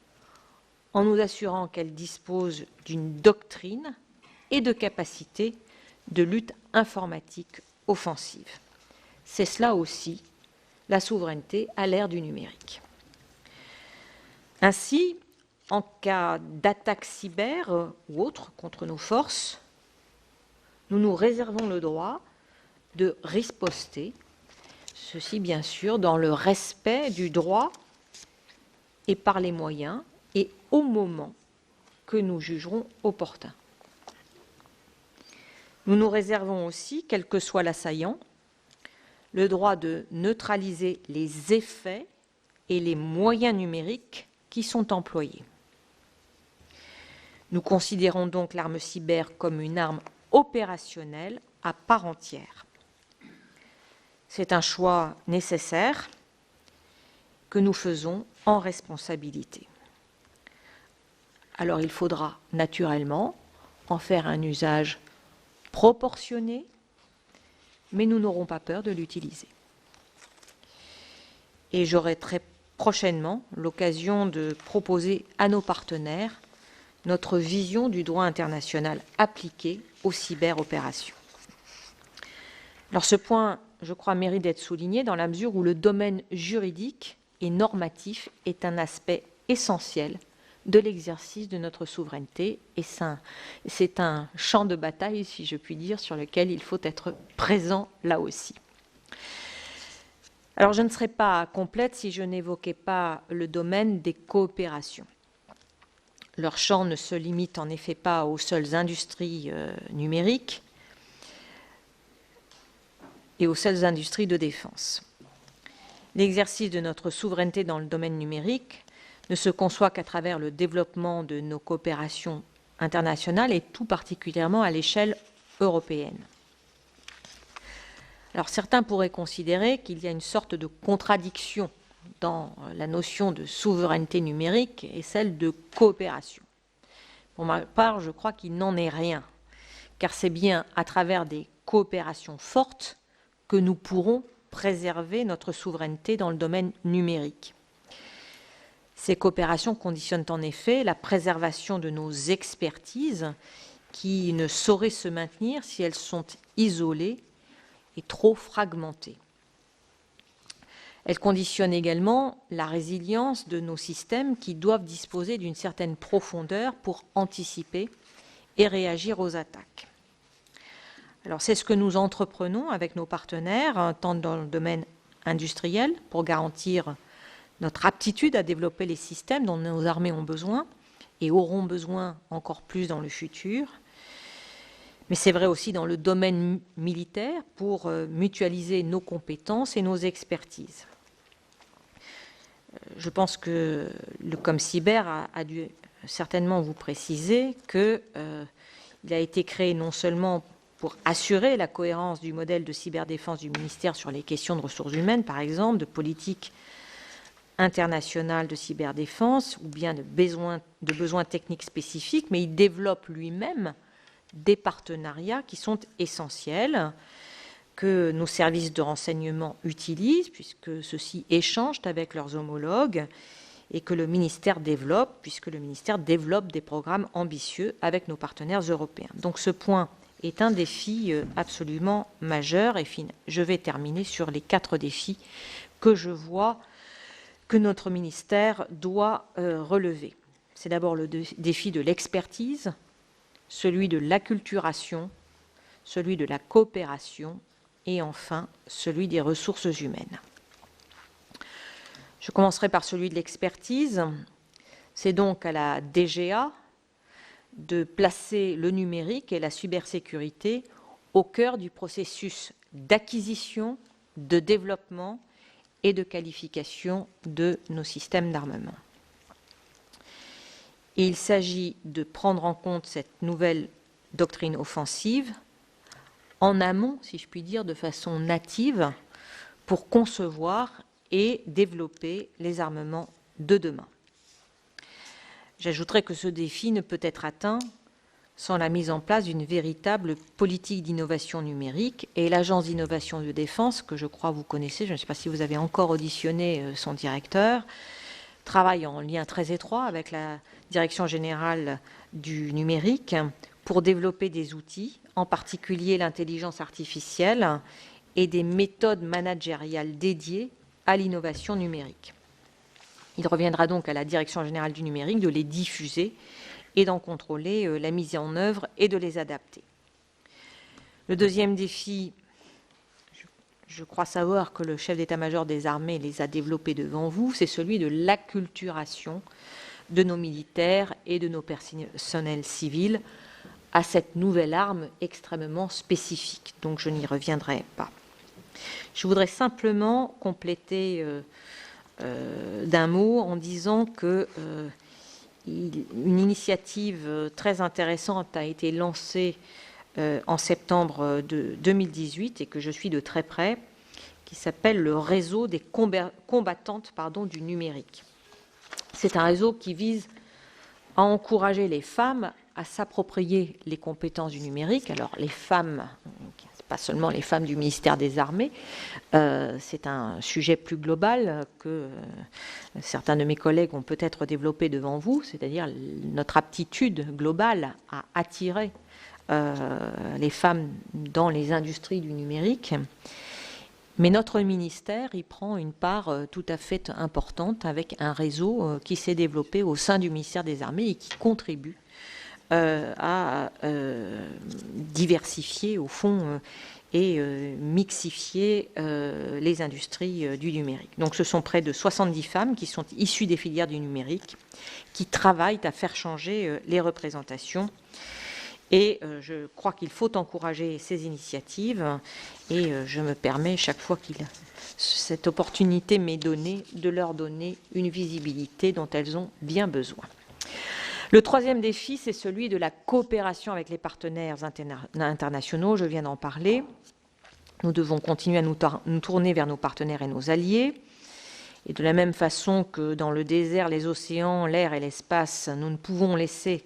en nous assurant qu'elles disposent d'une doctrine et de capacités de lutte informatique offensive. C'est cela aussi la souveraineté à l'ère du numérique. Ainsi, en cas d'attaque cyber ou autre contre nos forces, nous nous réservons le droit de riposter, ceci bien sûr dans le respect du droit et par les moyens et au moment que nous jugerons opportun. Nous nous réservons aussi, quel que soit l'assaillant, le droit de neutraliser les effets et les moyens numériques qui sont employés. Nous considérons donc l'arme cyber comme une arme opérationnelle à part entière. C'est un choix nécessaire que nous faisons en responsabilité. Alors il faudra naturellement en faire un usage proportionné, mais nous n'aurons pas peur de l'utiliser. Et j'aurai très prochainement l'occasion de proposer à nos partenaires notre vision du droit international appliqué aux cyberopérations. Alors ce point, je crois, mérite d'être souligné dans la mesure où le domaine juridique et normatif est un aspect essentiel de l'exercice de notre souveraineté et c'est un champ de bataille, si je puis dire, sur lequel il faut être présent là aussi. Alors je ne serais pas complète si je n'évoquais pas le domaine des coopérations. Leur champ ne se limite en effet pas aux seules industries numériques et aux seules industries de défense. L'exercice de notre souveraineté dans le domaine numérique ne se conçoit qu'à travers le développement de nos coopérations internationales et tout particulièrement à l'échelle européenne. Alors certains pourraient considérer qu'il y a une sorte de contradiction dans la notion de souveraineté numérique et celle de coopération. Pour ma part, je crois qu'il n'en est rien, car c'est bien à travers des coopérations fortes que nous pourrons préserver notre souveraineté dans le domaine numérique. Ces coopérations conditionnent en effet la préservation de nos expertises qui ne sauraient se maintenir si elles sont isolées et trop fragmentées. Elles conditionnent également la résilience de nos systèmes qui doivent disposer d'une certaine profondeur pour anticiper et réagir aux attaques. Alors, c'est ce que nous entreprenons avec nos partenaires, tant dans le domaine industriel, pour garantir notre aptitude à développer les systèmes dont nos armées ont besoin et auront besoin encore plus dans le futur. Mais c'est vrai aussi dans le domaine militaire pour mutualiser nos compétences et nos expertises. Je pense que le ComCyber a dû certainement vous préciser qu'il a été créé non seulement pour assurer la cohérence du modèle de cyberdéfense du ministère sur les questions de ressources humaines, par exemple, de politique internationale de cyberdéfense ou bien de besoins techniques spécifiques, mais il développe lui-même des partenariats qui sont essentiels, que nos services de renseignement utilisent, puisque ceux-ci échangent avec leurs homologues, et que le ministère développe, puisque le ministère développe des programmes ambitieux avec nos partenaires européens. Donc ce point est un défi absolument majeur, et je vais terminer sur les 4 défis que je vois que notre ministère doit relever. C'est d'abord le défi de l'expertise, celui de l'acculturation, celui de la coopération et enfin celui des ressources humaines. Je commencerai par celui de l'expertise. C'est donc à la DGA de placer le numérique et la cybersécurité au cœur du processus d'acquisition, de développement et de qualification de nos systèmes d'armement. Et il s'agit de prendre en compte cette nouvelle doctrine offensive en amont, si je puis dire, de façon native, pour concevoir et développer les armements de demain. J'ajouterai que ce défi ne peut être atteint sans la mise en place d'une véritable politique d'innovation numérique, et l'Agence d'innovation de défense, que je crois vous connaissez, je ne sais pas si vous avez encore auditionné son directeur, travaille en lien très étroit avec la Direction générale du numérique pour développer des outils, en particulier l'intelligence artificielle et des méthodes managériales dédiées à l'innovation numérique. Il reviendra donc à la Direction générale du numérique de les diffuser et d'en contrôler la mise en œuvre et de les adapter. Le deuxième défi, je crois savoir que le chef d'état-major des armées les a développés devant vous, c'est celui de l'acculturation de nos militaires et de nos personnels civils à cette nouvelle arme extrêmement spécifique. Donc je n'y reviendrai pas. Je voudrais simplement compléter d'un mot en disant que une initiative très intéressante a été lancée en septembre de 2018 et que je suis de très près, qui s'appelle le réseau des combattantes du numérique. C'est un réseau qui vise à encourager les femmes à s'approprier les compétences du numérique. Alors les femmes, pas seulement les femmes du ministère des Armées, c'est un sujet plus global que certains de mes collègues ont peut-être développé devant vous, c'est-à-dire notre aptitude globale à attirer les femmes dans les industries du numérique. Mais notre ministère y prend une part tout à fait importante avec un réseau qui s'est développé au sein du ministère des Armées et qui contribue à diversifier au fond et mixifier les industries du numérique. Donc ce sont près de 70 femmes qui sont issues des filières du numérique qui travaillent à faire changer les représentations. Et je crois qu'il faut encourager ces initiatives et je me permets, chaque fois que cette opportunité m'est donnée, de leur donner une visibilité dont elles ont bien besoin. Le troisième défi, c'est celui de la coopération avec les partenaires internationaux. Je viens d'en parler. Nous devons continuer à nous tourner vers nos partenaires et nos alliés. Et de la même façon que dans le désert, les océans, l'air et l'espace, nous ne pouvons laisser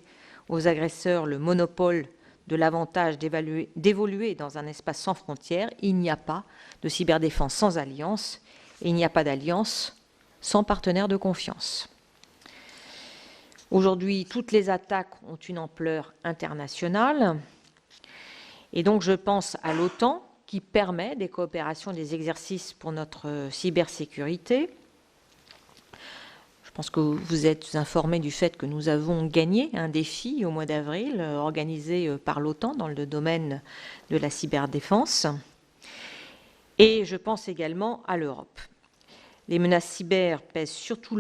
aux agresseurs le monopole de l'avantage d'évoluer dans un espace sans frontières. Il n'y a pas de cyberdéfense sans alliance, et il n'y a pas d'alliance sans partenaire de confiance. Aujourd'hui, toutes les attaques ont une ampleur internationale, et donc je pense à l'OTAN, qui permet des coopérations et des exercices pour notre cybersécurité. Je pense que vous êtes informés du fait que nous avons gagné un défi au mois d'avril organisé par l'OTAN dans le domaine de la cyberdéfense. Et je pense également à l'Europe. Les menaces cyber pèsent sur tous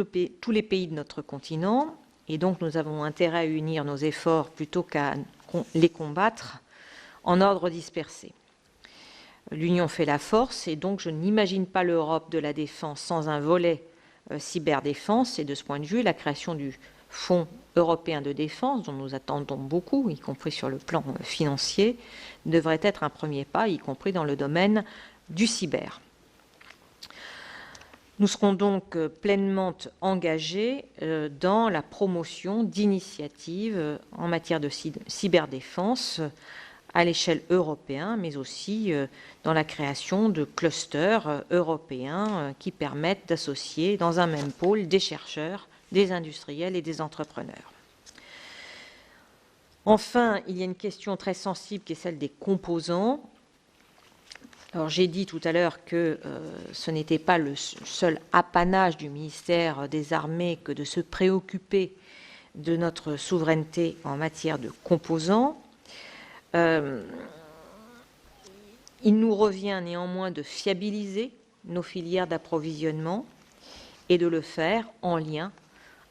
les pays de notre continent, et donc nous avons intérêt à unir nos efforts plutôt qu'à les combattre en ordre dispersé. L'union fait la force, et donc je n'imagine pas l'Europe de la défense sans un volet cyberdéfense, et de ce point de vue, la création du Fonds européen de défense, dont nous attendons beaucoup, y compris sur le plan financier, devrait être un premier pas, y compris dans le domaine du cyber. Nous serons donc pleinement engagés dans la promotion d'initiatives en matière de cyberdéfense à l'échelle européenne, mais aussi dans la création de clusters européens qui permettent d'associer dans un même pôle des chercheurs, des industriels et des entrepreneurs. Enfin, il y a une question très sensible qui est celle des composants. Alors, j'ai dit tout à l'heure que ce n'était pas le seul apanage du ministère des Armées que de se préoccuper de notre souveraineté en matière de composants. Il nous revient néanmoins de fiabiliser nos filières d'approvisionnement et de le faire en lien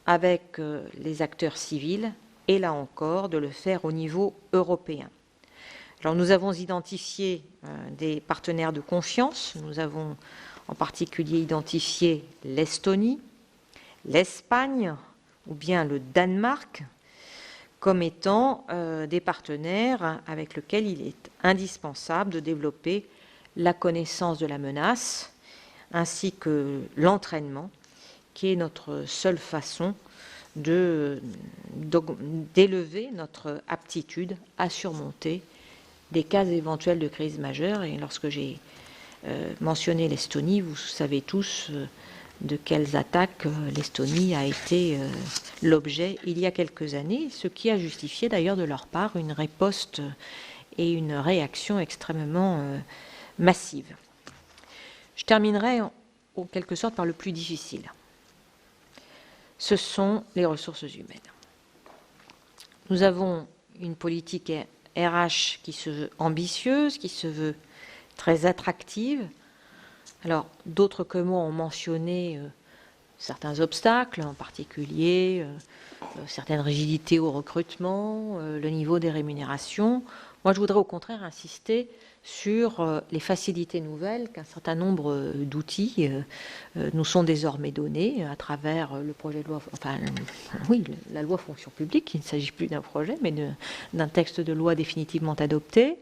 avec les acteurs civils et là encore de le faire au niveau européen. Alors nous avons identifié des partenaires de confiance. Nous avons en particulier identifié l'Estonie, l'Espagne ou bien le Danemark comme étant des partenaires avec lesquels il est indispensable de développer la connaissance de la menace ainsi que l'entraînement, qui est notre seule façon d'élever notre aptitude à surmonter des cas éventuels de crise majeure. Et lorsque j'ai mentionné l'Estonie, vous savez tous de quelles attaques l'Estonie a été l'objet il y a quelques années, ce qui a justifié d'ailleurs de leur part une riposte et une réaction extrêmement massive. Je terminerai en quelque sorte par le plus difficile. Ce sont les ressources humaines. Nous avons une politique RH qui se veut ambitieuse, qui se veut très attractive. Alors, d'autres que moi ont mentionné certains obstacles, en particulier certaines rigidités au recrutement, le niveau des rémunérations. Moi, je voudrais au contraire insister sur les facilités nouvelles qu'un certain nombre d'outils nous sont désormais donnés à travers le projet de loi, la loi fonction publique. Il ne s'agit plus d'un projet, mais d'un texte de loi définitivement adopté.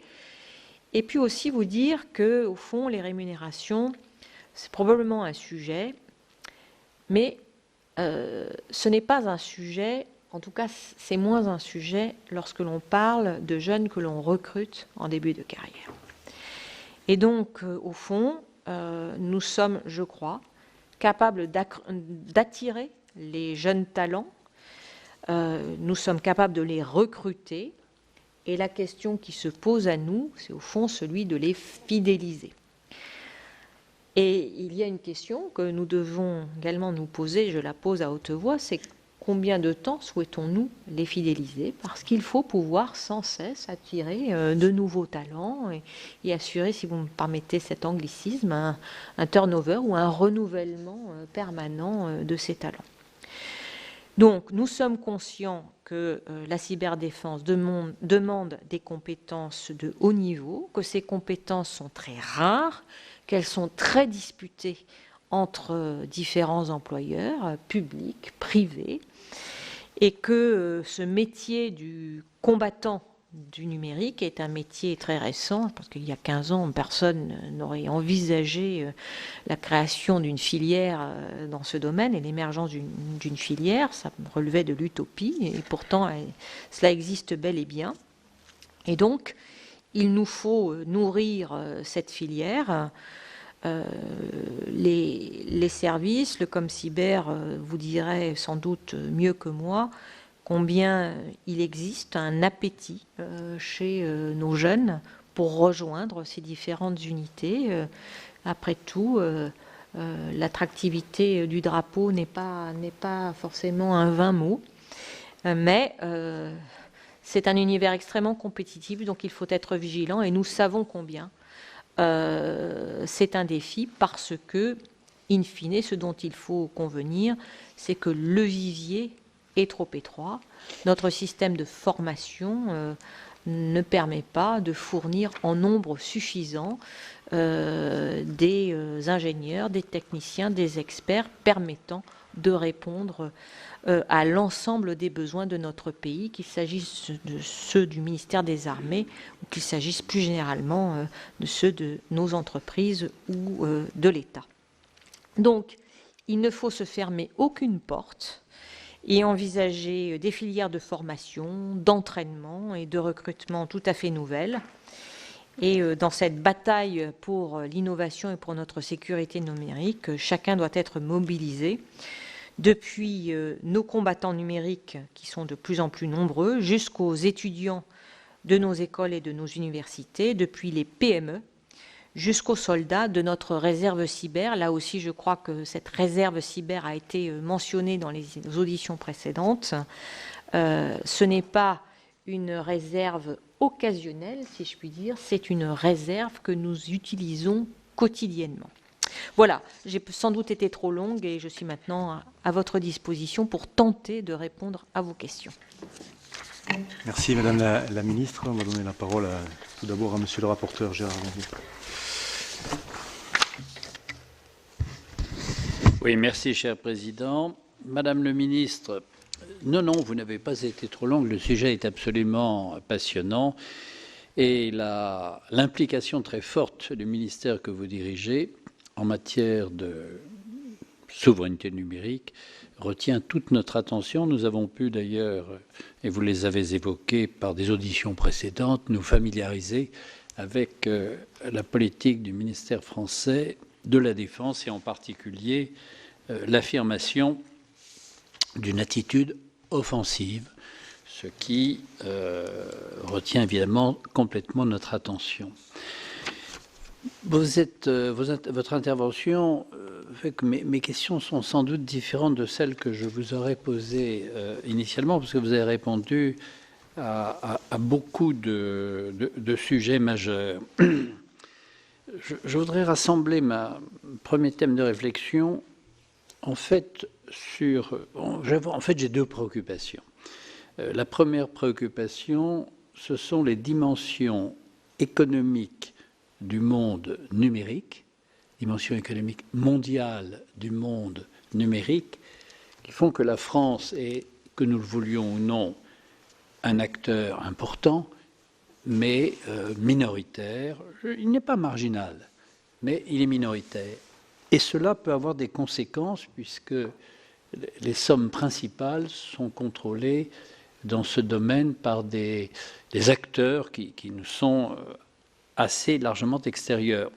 Et puis aussi vous dire que, au fond, les rémunérations, c'est probablement un sujet, mais ce n'est pas un sujet, en tout cas c'est moins un sujet lorsque l'on parle de jeunes que l'on recrute en début de carrière. Et donc, au fond, nous sommes, je crois, capables d'attirer les jeunes talents, nous sommes capables de les recruter, et la question qui se pose à nous, c'est au fond celui de les fidéliser. Et il y a une question que nous devons également nous poser, je la pose à haute voix, c'est combien de temps souhaitons-nous les fidéliser? Parce qu'il faut pouvoir sans cesse attirer de nouveaux talents et assurer, si vous me permettez cet anglicisme, un turnover ou un renouvellement permanent de ces talents. Donc, nous sommes conscients que la cyberdéfense demande des compétences de haut niveau, que ces compétences sont très rares, qu'elles sont très disputées entre différents employeurs, publics, privés, et que ce métier du combattant du numérique est un métier très récent, parce qu'il y a 15 ans, personne n'aurait envisagé la création d'une filière dans ce domaine et l'émergence d'une filière. Ça relevait de l'utopie, et pourtant cela existe bel et bien. Et donc, il nous faut nourrir cette filière. Les services, le ComCyber vous dirait sans doute mieux que moi combien il existe un appétit chez nos jeunes pour rejoindre ces différentes unités. Après tout, l'attractivité du drapeau n'est pas forcément un vain mot, mais c'est un univers extrêmement compétitif, donc il faut être vigilant, et nous savons combien c'est un défi, parce que, in fine, ce dont il faut convenir, c'est que le vivier est trop étroit. Notre système de formation ne permet pas de fournir en nombre suffisant des ingénieurs, des techniciens, des experts permettant de répondre à l'ensemble des besoins de notre pays, qu'il s'agisse de ceux du ministère des Armées ou qu'il s'agisse plus généralement de ceux de nos entreprises ou de l'État. Donc, il ne faut se fermer aucune porte et envisager des filières de formation, d'entraînement et de recrutement tout à fait nouvelles. Et dans cette bataille pour l'innovation et pour notre sécurité numérique, chacun doit être mobilisé, depuis nos combattants numériques, qui sont de plus en plus nombreux, jusqu'aux étudiants de nos écoles et de nos universités, depuis les PME, jusqu'aux soldats de notre réserve cyber. Là aussi, je crois que cette réserve cyber a été mentionnée dans les auditions précédentes. Ce n'est pas une réserve occasionnelle, si je puis dire, c'est une réserve que nous utilisons quotidiennement. Voilà, j'ai sans doute été trop longue et je suis maintenant à votre disposition pour tenter de répondre à vos questions. Merci Madame la Ministre. On va donner la parole tout d'abord à Monsieur le rapporteur Gérard Longuet. Oui, merci, cher Président. Madame le Ministre, non, vous n'avez pas été trop longue. Le sujet est absolument passionnant et l'implication très forte du ministère que vous dirigez en matière de souveraineté numérique retient toute notre attention. Nous avons pu d'ailleurs, et vous les avez évoqués par des auditions précédentes, nous familiariser avec la politique du ministère français de la Défense et en particulier l'affirmation d'une attitude offensive, ce qui retient évidemment complètement notre attention. Votre intervention fait que mes questions sont sans doute différentes de celles que je vous aurais posées initialement, parce que vous avez répondu à beaucoup de sujets majeurs. Je voudrais rassembler ma premier thème de réflexion, en fait, j'ai deux préoccupations. La première préoccupation, ce sont les dimensions économiques du monde numérique, dimension économique mondiale du monde numérique, qui font que la France est, que nous le voulions ou non, un acteur important, mais minoritaire. Il n'est pas marginal, mais il est minoritaire. Et cela peut avoir des conséquences, puisque les sommes principales sont contrôlées dans ce domaine par des acteurs qui nous sont assez largement extérieurs.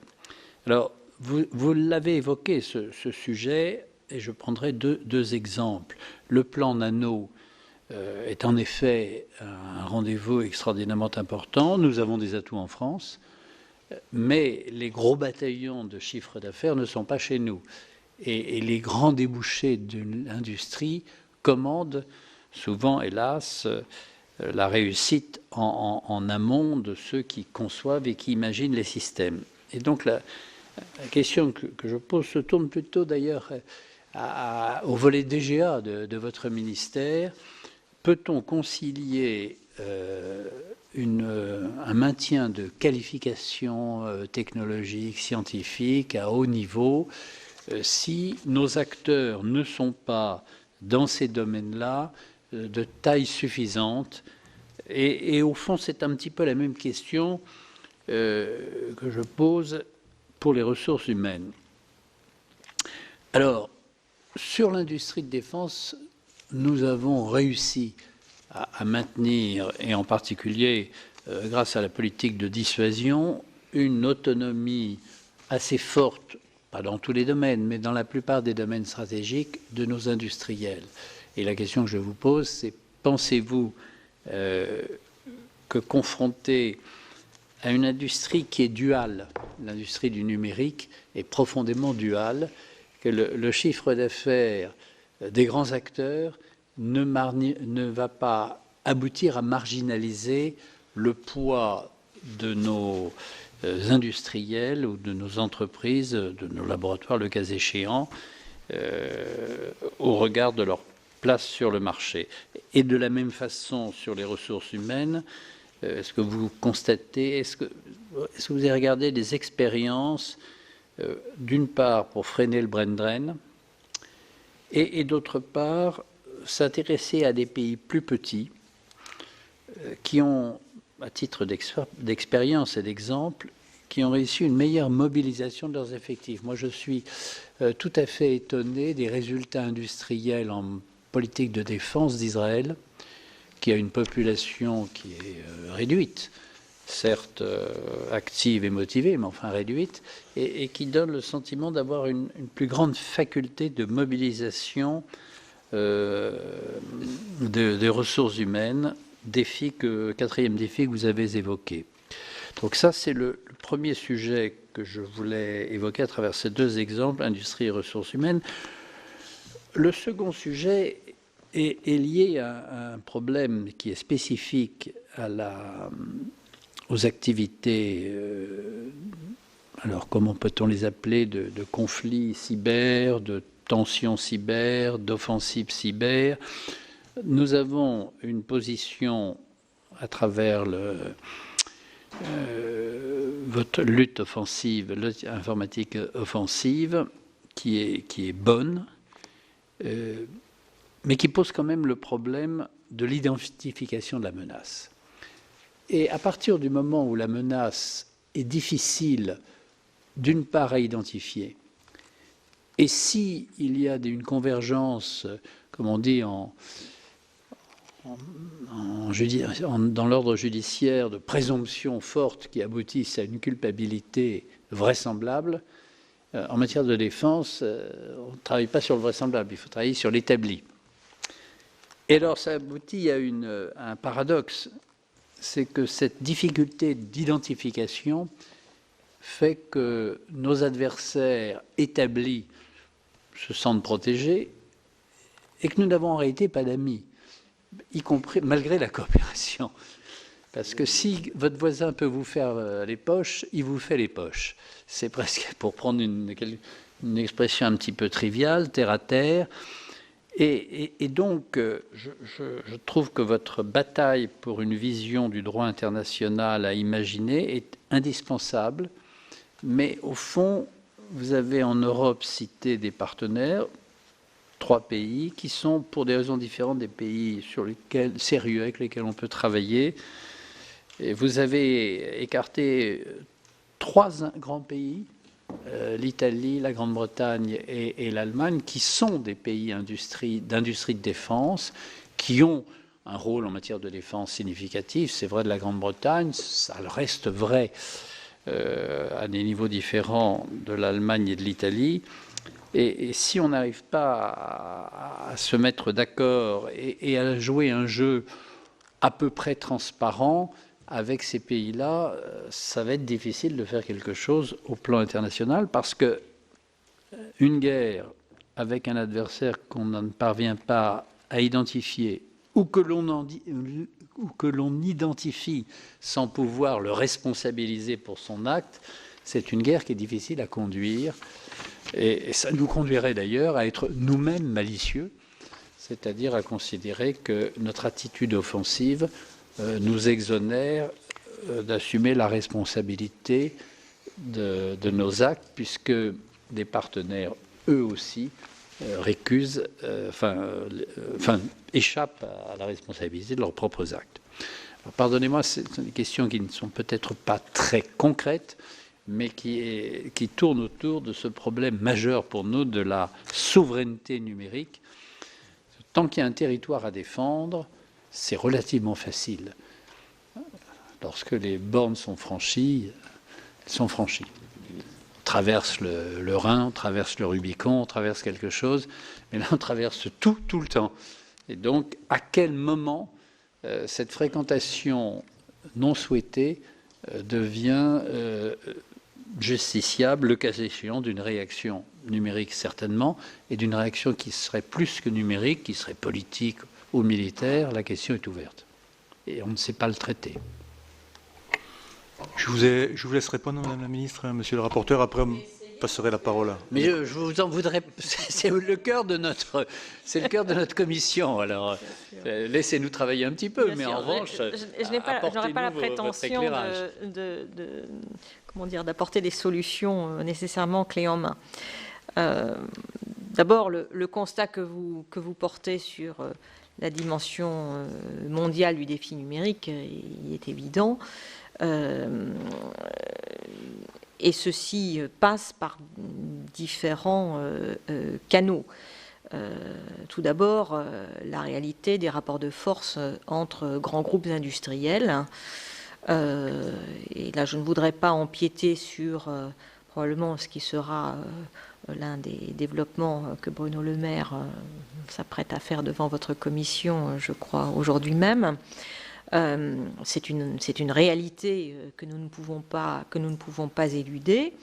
Alors, vous l'avez évoqué, ce sujet, et je prendrai deux exemples. Le plan Nano est en effet un rendez-vous extraordinairement important. Nous avons des atouts en France, mais les gros bataillons de chiffre d'affaires ne sont pas chez nous. Et les grands débouchés de l'industrie commandent souvent, hélas, la réussite en amont de ceux qui conçoivent et qui imaginent les systèmes. Et donc la question que je pose se tourne plutôt d'ailleurs au volet DGA de votre ministère. Peut-on concilier un maintien de qualification technologique, scientifique à haut niveau si nos acteurs ne sont pas dans ces domaines-là de taille suffisante Et au fond, c'est un petit peu la même question que je pose pour les ressources humaines. Alors, sur l'industrie de défense, nous avons réussi à maintenir, et en particulier grâce à la politique de dissuasion, une autonomie assez forte, pas dans tous les domaines, mais dans la plupart des domaines stratégiques de nos industriels. Et la question que je vous pose, c'est pensez-vous que confronté à une industrie qui est duale, l'industrie du numérique est profondément duale, que le chiffre d'affaires des grands acteurs ne va pas aboutir à marginaliser le poids de nos industriels ou de nos entreprises, de nos laboratoires, le cas échéant, au regard de leur place sur le marché. Et de la même façon, sur les ressources humaines, est-ce que vous constatez, est-ce que vous avez regardé des expériences, d'une part pour freiner le brain drain, et d'autre part, s'intéresser à des pays plus petits qui ont, à titre d'expérience et d'exemple, qui ont réussi une meilleure mobilisation de leurs effectifs. Moi, je suis tout à fait étonné des résultats industriels en politique de défense d'Israël, qui a une population qui est réduite, certes active et motivée, mais enfin réduite, et qui donne le sentiment d'avoir une plus grande faculté de mobilisation des ressources humaines, quatrième défi que vous avez évoqué. Donc ça, c'est le premier sujet que je voulais évoquer à travers ces deux exemples, industrie et ressources humaines. Le second sujet est lié à un problème qui est spécifique aux activités, alors comment peut-on les appeler, de conflits cyber, de tensions cyber, d'offensives cyber. Nous avons une position à travers votre lutte offensive, lutte informatique offensive, qui est bonne, mais qui pose quand même le problème de l'identification de la menace. Et à partir du moment où la menace est difficile, d'une part, à identifier, et si il y a une convergence, comme on dit dans l'ordre judiciaire, de présomptions fortes qui aboutissent à une culpabilité vraisemblable, en matière de défense, on ne travaille pas sur le vraisemblable, il faut travailler sur l'établi. Et alors ça aboutit à un paradoxe, c'est que cette difficulté d'identification fait que nos adversaires établis se sentent protégés et que nous n'avons en réalité pas d'amis, y compris malgré la coopération. Parce que si votre voisin peut vous faire les poches, il vous fait les poches. C'est presque, pour prendre une expression un petit peu triviale, terre à terre. Et donc, je trouve que votre bataille pour une vision du droit international à imaginer est indispensable. Mais au fond, vous avez en Europe cité des partenaires, 3 pays, qui sont, pour des raisons différentes, des pays sérieux avec lesquels on peut travailler. Et vous avez écarté 3 grands pays, l'Italie, la Grande-Bretagne et l'Allemagne, qui sont des pays d'industrie de défense, qui ont un rôle en matière de défense significatif. C'est vrai de la Grande-Bretagne, ça reste vrai à des niveaux différents de l'Allemagne et de l'Italie. Et si on n'arrive pas à se mettre d'accord et à jouer un jeu à peu près transparent avec ces pays-là, ça va être difficile de faire quelque chose au plan international, parce que une guerre avec un adversaire qu'on ne parvient pas à identifier ou que l'on identifie sans pouvoir le responsabiliser pour son acte, c'est une guerre qui est difficile à conduire. Et ça nous conduirait d'ailleurs à être nous-mêmes malicieux, c'est-à-dire à considérer que notre attitude offensive nous exonère d'assumer la responsabilité de nos actes, puisque des partenaires, eux aussi, échappent à la responsabilité de leurs propres actes. Pardonnez-moi, c'est des questions qui ne sont peut-être pas très concrètes, mais qui tournent autour de ce problème majeur pour nous de la souveraineté numérique. Tant qu'il y a un territoire à défendre, c'est relativement facile. Lorsque les bornes sont franchies, elles sont franchies. On traverse le Rhin, on traverse le Rubicon, on traverse quelque chose, mais là on traverse tout le temps. Et donc, à quel moment cette fréquentation non souhaitée devient justiciable, le cas échéant, d'une réaction numérique certainement, et d'une réaction qui serait plus que numérique, qui serait politique ou militaire, la question est ouverte. Et on ne sait pas le traiter. Je vous laisse répondre, Madame la Ministre, Monsieur le rapporteur. Après, on passerait la parole à... Mais je vous en voudrais... C'est le cœur de notre commission. Alors, laissez-nous travailler un petit peu, mais en revanche, je n'aurai pas la prétention d'apporter des solutions nécessairement clés en main. D'abord, le constat que vous portez sur la dimension mondiale du défi numérique, il est évident. Et ceci passe par différents canaux. Tout d'abord, la réalité des rapports de force entre grands groupes industriels. Et là, je ne voudrais pas empiéter sur probablement ce qui sera l'un des développements que Bruno Le Maire s'apprête à faire devant votre commission, je crois, aujourd'hui même. C'est une réalité que nous ne pouvons pas éluder.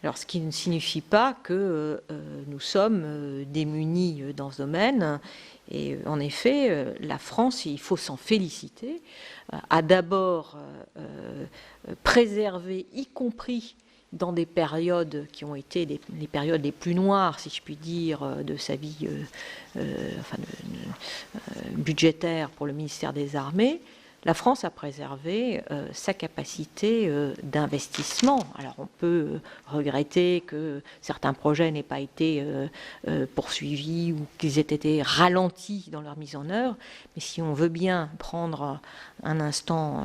Alors, ce qui ne signifie pas que nous sommes démunis dans ce domaine. Et en effet, la France, il faut s'en féliciter, a d'abord préservé, y compris dans des périodes qui ont été les périodes les plus noires, si je puis dire, de sa vie budgétaire pour le ministère des Armées, la France a préservé sa capacité d'investissement. Alors on peut regretter que certains projets n'aient pas été poursuivis ou qu'ils aient été ralentis dans leur mise en œuvre, mais si on veut bien prendre un instant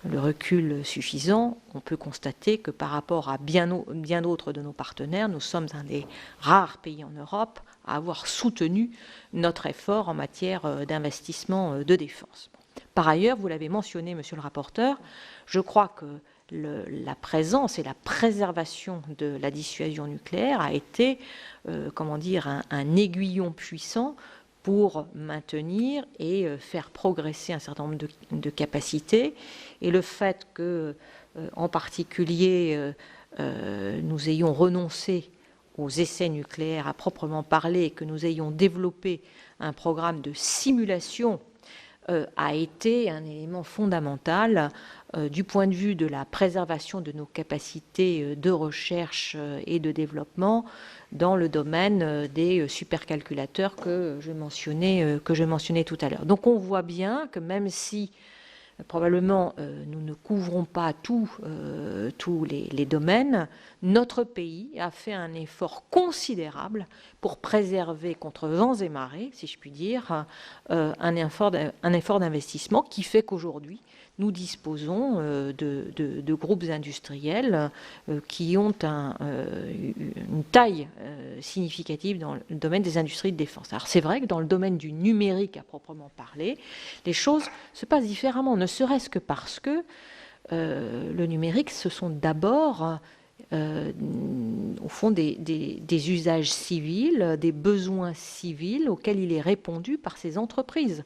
le recul suffisant, on peut constater que par rapport à bien d'autres de nos partenaires, nous sommes un des rares pays en Europe à avoir soutenu notre effort en matière d'investissement de défense. Par ailleurs, vous l'avez mentionné, monsieur le rapporteur, je crois que la présence et la préservation de la dissuasion nucléaire a été, un aiguillon puissant pour maintenir et faire progresser un certain nombre de capacités. Et le fait que, en particulier, nous ayons renoncé aux essais nucléaires à proprement parler et que nous ayons développé un programme de simulation a été un élément fondamental du point de vue de la préservation de nos capacités de recherche et de développement dans le domaine des supercalculateurs que je mentionnais tout à l'heure. Donc on voit bien que même si probablement nous ne couvrons pas tous les domaines, notre pays a fait un effort considérable pour préserver contre vents et marées, si je puis dire, un effort d'investissement qui fait qu'aujourd'hui, nous disposons de groupes industriels qui ont une taille significative dans le domaine des industries de défense. Alors c'est vrai que dans le domaine du numérique à proprement parler, les choses se passent différemment, ne serait-ce que parce que le numérique, ce sont d'abord au fond des usages civils, des besoins civils auxquels il est répondu par ces entreprises.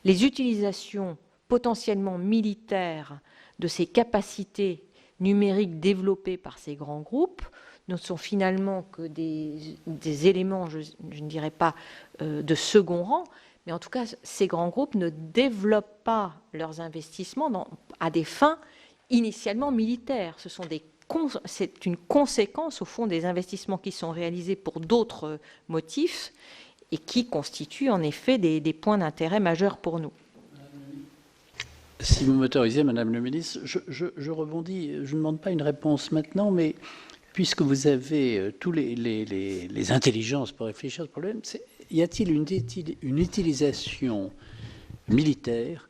Les utilisations potentiellement militaires de ces capacités numériques développées par ces grands groupes ne sont finalement que des éléments, je ne dirais pas de second rang, mais en tout cas, ces grands groupes ne développent pas leurs investissements à des fins initialement militaires. C'est une conséquence, au fond, des investissements qui sont réalisés pour d'autres motifs et qui constituent en effet des points d'intérêt majeurs pour nous. Si vous m'autorisez, Madame le ministre, je rebondis, je ne demande pas une réponse maintenant, mais puisque vous avez tous les intelligences pour réfléchir à ce problème, y a-t-il une utilisation militaire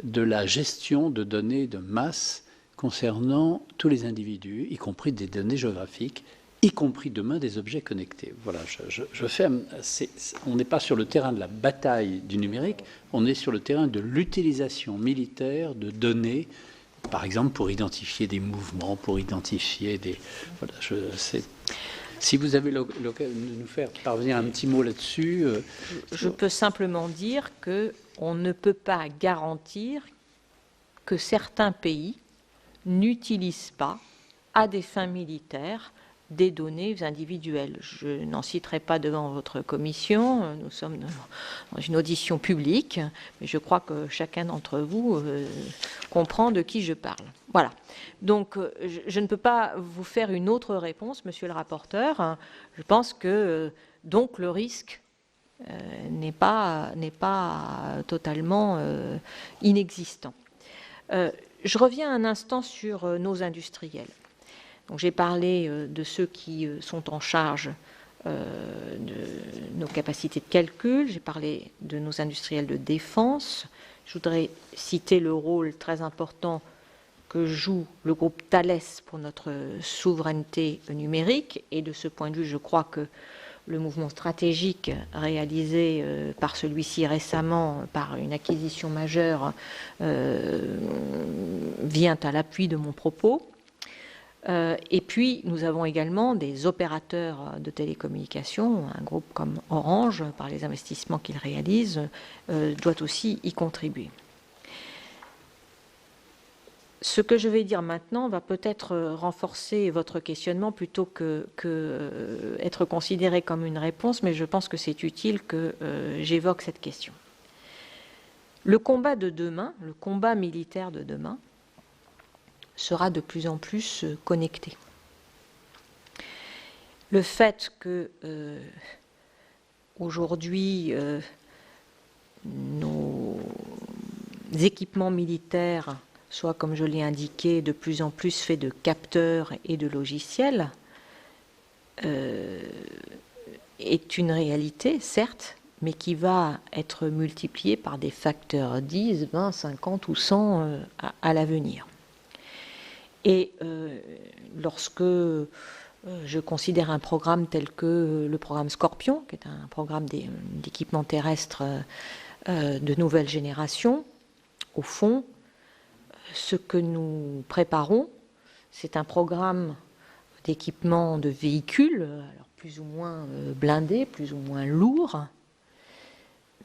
de la gestion de données de masse concernant tous les individus, y compris des données géographiques, y compris demain des objets connectés. Voilà, on n'est pas sur le terrain de la bataille du numérique, on est sur le terrain de l'utilisation militaire de données, par exemple pour identifier des mouvements, pour identifier des... Voilà, si vous avez l'occasion de nous faire parvenir un petit mot là-dessus... Je peux simplement dire qu'on ne peut pas garantir que certains pays n'utilisent pas, à des fins militaires, des données individuelles. Je n'en citerai pas devant votre commission, nous sommes dans une audition publique, mais je crois que chacun d'entre vous comprend de qui je parle. Voilà. Donc, je ne peux pas vous faire une autre réponse, monsieur le rapporteur. Je pense que, donc, le risque n'est pas totalement inexistant. Je reviens un instant sur nos industriels. Donc, j'ai parlé de ceux qui sont en charge de nos capacités de calcul, j'ai parlé de nos industriels de défense. Je voudrais citer le rôle très important que joue le groupe Thales pour notre souveraineté numérique. Et de ce point de vue, je crois que le mouvement stratégique réalisé par celui-ci récemment, par une acquisition majeure, vient à l'appui de mon propos. Et puis, nous avons également des opérateurs de télécommunications. Un groupe comme Orange, par les investissements qu'il réalise, doit aussi y contribuer. Ce que je vais dire maintenant va peut-être renforcer votre questionnement plutôt que être considéré comme une réponse, mais je pense que c'est utile que j'évoque cette question. Le combat de demain, le combat militaire de demain, sera de plus en plus connecté. Le fait que aujourd'hui nos équipements militaires soient, comme je l'ai indiqué, de plus en plus faits de capteurs et de logiciels est une réalité, certes, mais qui va être multipliée par des facteurs 10, 20, 50 ou 100 à l'avenir. Et lorsque je considère un programme tel que le programme Scorpion, qui est un programme d'équipement terrestre de nouvelle génération, au fond, ce que nous préparons, c'est un programme d'équipement de véhicules, alors plus ou moins blindés, plus ou moins lourds,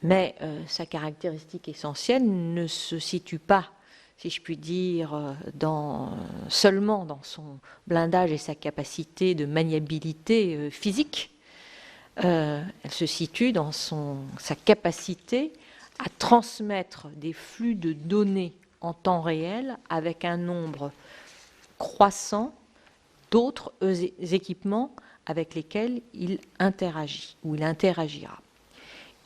mais sa caractéristique essentielle ne se situe pas, si je puis dire, seulement dans son blindage et sa capacité de maniabilité physique. Elle se situe dans sa capacité à transmettre des flux de données en temps réel avec un nombre croissant d'autres équipements avec lesquels il interagit ou il interagira.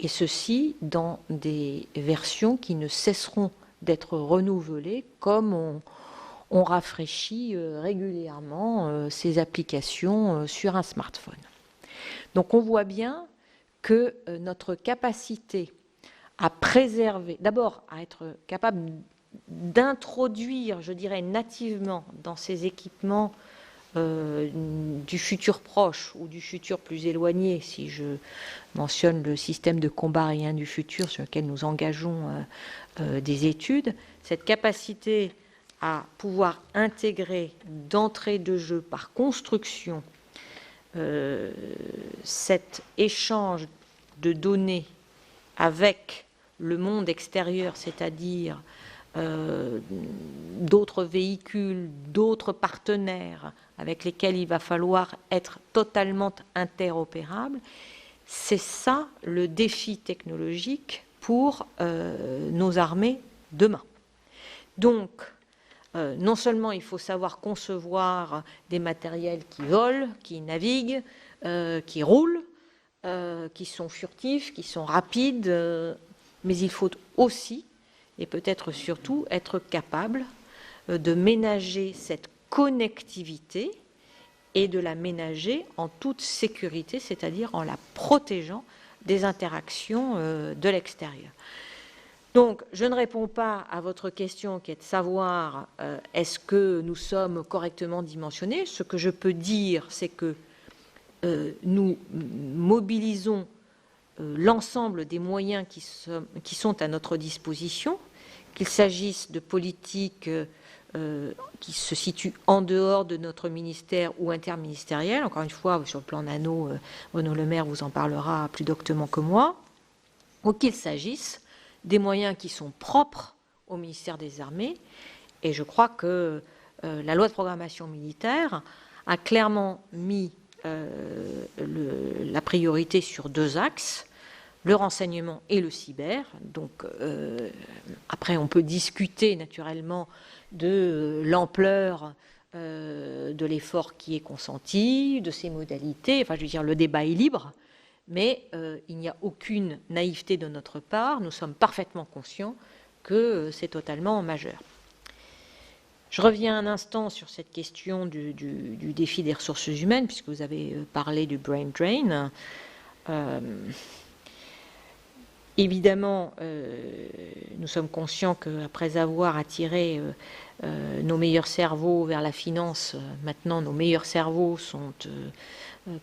Et ceci dans des versions qui ne cesseront d'être renouvelées comme on rafraîchit régulièrement ces applications sur un smartphone. Donc on voit bien que notre capacité à préserver, d'abord à être capable d'introduire, je dirais, nativement dans ces équipements du futur proche ou du futur plus éloigné, si je mentionne le système de combat aérien du futur sur lequel nous engageons des études, cette capacité à pouvoir intégrer d'entrée de jeu par construction cet échange de données avec le monde extérieur, c'est-à-dire d'autres véhicules, d'autres partenaires avec lesquels il va falloir être totalement interopérable, c'est ça le défi technologique pour nos armées demain. Donc, non seulement il faut savoir concevoir des matériels qui volent, qui naviguent, qui roulent, qui sont furtifs, qui sont rapides, mais il faut aussi, et peut-être surtout, être capable de ménager cette connectivité et de la ménager en toute sécurité, c'est-à-dire en la protégeant des interactions de l'extérieur. Donc, je ne réponds pas à votre question qui est de savoir est-ce que nous sommes correctement dimensionnés. Ce que je peux dire, c'est que nous mobilisons l'ensemble des moyens qui sont à notre disposition, qu'il s'agisse de politiques qui se situent en dehors de notre ministère ou interministériel. Encore une fois, sur le plan nano, Bruno Le Maire vous en parlera plus doctement que moi, ou qu'il s'agisse des moyens qui sont propres au ministère des Armées. Et je crois que la loi de programmation militaire a clairement mis la priorité sur 2 axes, le renseignement et le cyber. Donc après, on peut discuter naturellement de l'ampleur de l'effort qui est consenti, de ses modalités. Enfin, je veux dire, le débat est libre, mais il n'y a aucune naïveté de notre part. Nous sommes parfaitement conscients que c'est totalement majeur. Je reviens un instant sur cette question du défi des ressources humaines, puisque vous avez parlé du brain drain. Évidemment, nous sommes conscients qu'après avoir attiré nos meilleurs cerveaux vers la finance, maintenant nos meilleurs cerveaux sont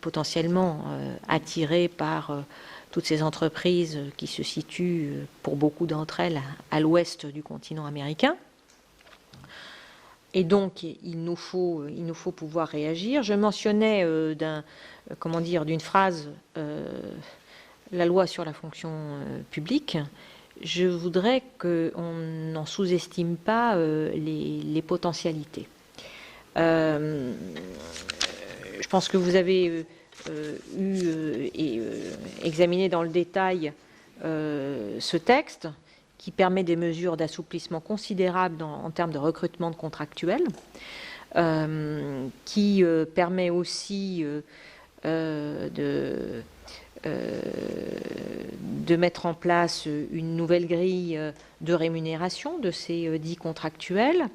potentiellement attirés par toutes ces entreprises qui se situent, pour beaucoup d'entre elles, à l'ouest du continent américain. Et donc, il nous faut pouvoir réagir. Je mentionnais d'une phrase la loi sur la fonction publique. Je voudrais qu'on n'en sous-estime pas les potentialités. Je pense que vous avez examiné dans le détail ce texte qui permet des mesures d'assouplissement considérables en termes de recrutement de contractuels, qui permet aussi de mettre en place une nouvelle grille de rémunération de ces dits contractuels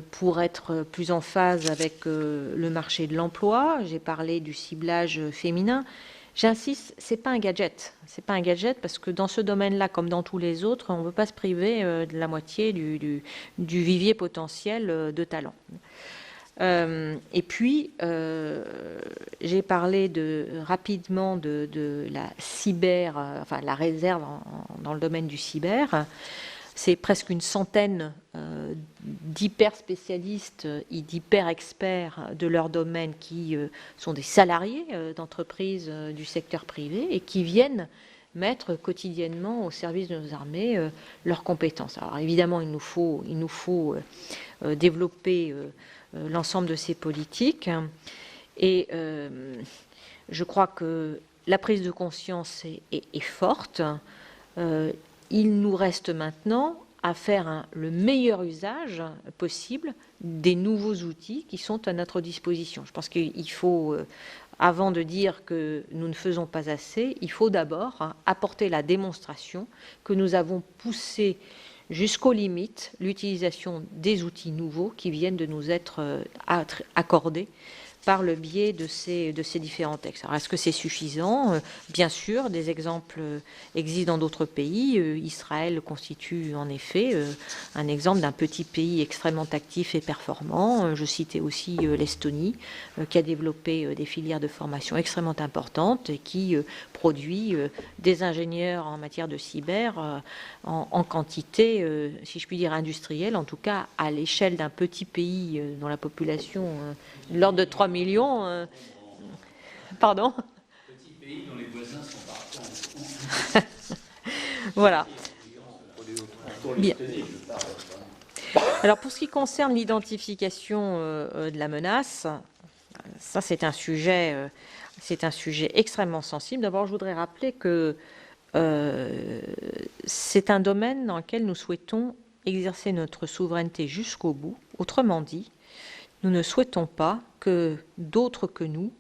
pour être plus en phase avec le marché de l'emploi. J'ai parlé du ciblage féminin. J'insiste, c'est pas un gadget. C'est pas un gadget parce que dans ce domaine-là, comme dans tous les autres, on ne veut pas se priver de la moitié du vivier potentiel de talents. Et puis, j'ai parlé rapidement de la la réserve dans le domaine du cyber. C'est presque une centaine d'hyper-spécialistes et d'hyper-experts de leur domaine qui sont des salariés d'entreprises du secteur privé et qui viennent mettre quotidiennement au service de nos armées leurs compétences. Alors évidemment, il nous faut développer l'ensemble de ces politiques. Et je crois que la prise de conscience est forte. Il nous reste maintenant à faire le meilleur usage possible des nouveaux outils qui sont à notre disposition. Je pense qu'il faut, avant de dire que nous ne faisons pas assez, il faut d'abord apporter la démonstration que nous avons poussé jusqu'aux limites l'utilisation des outils nouveaux qui viennent de nous être accordés par le biais de ces différents textes. Alors, est-ce que c'est suffisant ? Bien sûr, des exemples existent dans d'autres pays. Israël constitue en effet un exemple d'un petit pays extrêmement actif et performant. Je citais aussi l'Estonie, qui a développé des filières de formation extrêmement importantes et qui produit des ingénieurs en matière de cyber en quantité, si je puis dire, industrielle, en tout cas à l'échelle d'un petit pays dont la population de l'ordre de 3 millions. Pardon ? Petit pays dont les voisins sont parfois. Voilà. Bien. Alors pour ce qui concerne l'identification de la menace, ça c'est un sujet extrêmement sensible. D'abord, je voudrais rappeler que c'est un domaine dans lequel nous souhaitons exercer notre souveraineté jusqu'au bout. Autrement dit, nous ne souhaitons pas que d'autres que nous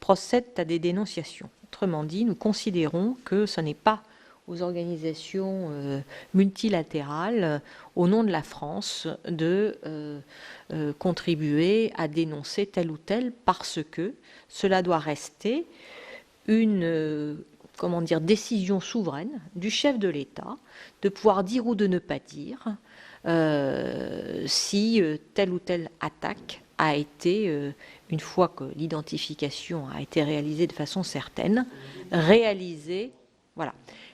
procèdent à des dénonciations. Autrement dit, nous considérons que ce n'est pas aux organisations multilatérales, au nom de la France, de contribuer à dénoncer tel ou tel, parce que cela doit rester une décision souveraine du chef de l'État de pouvoir dire ou de ne pas dire si telle ou telle attaque a été, une fois que l'identification a été réalisée de façon certaine, réalisée. Voilà.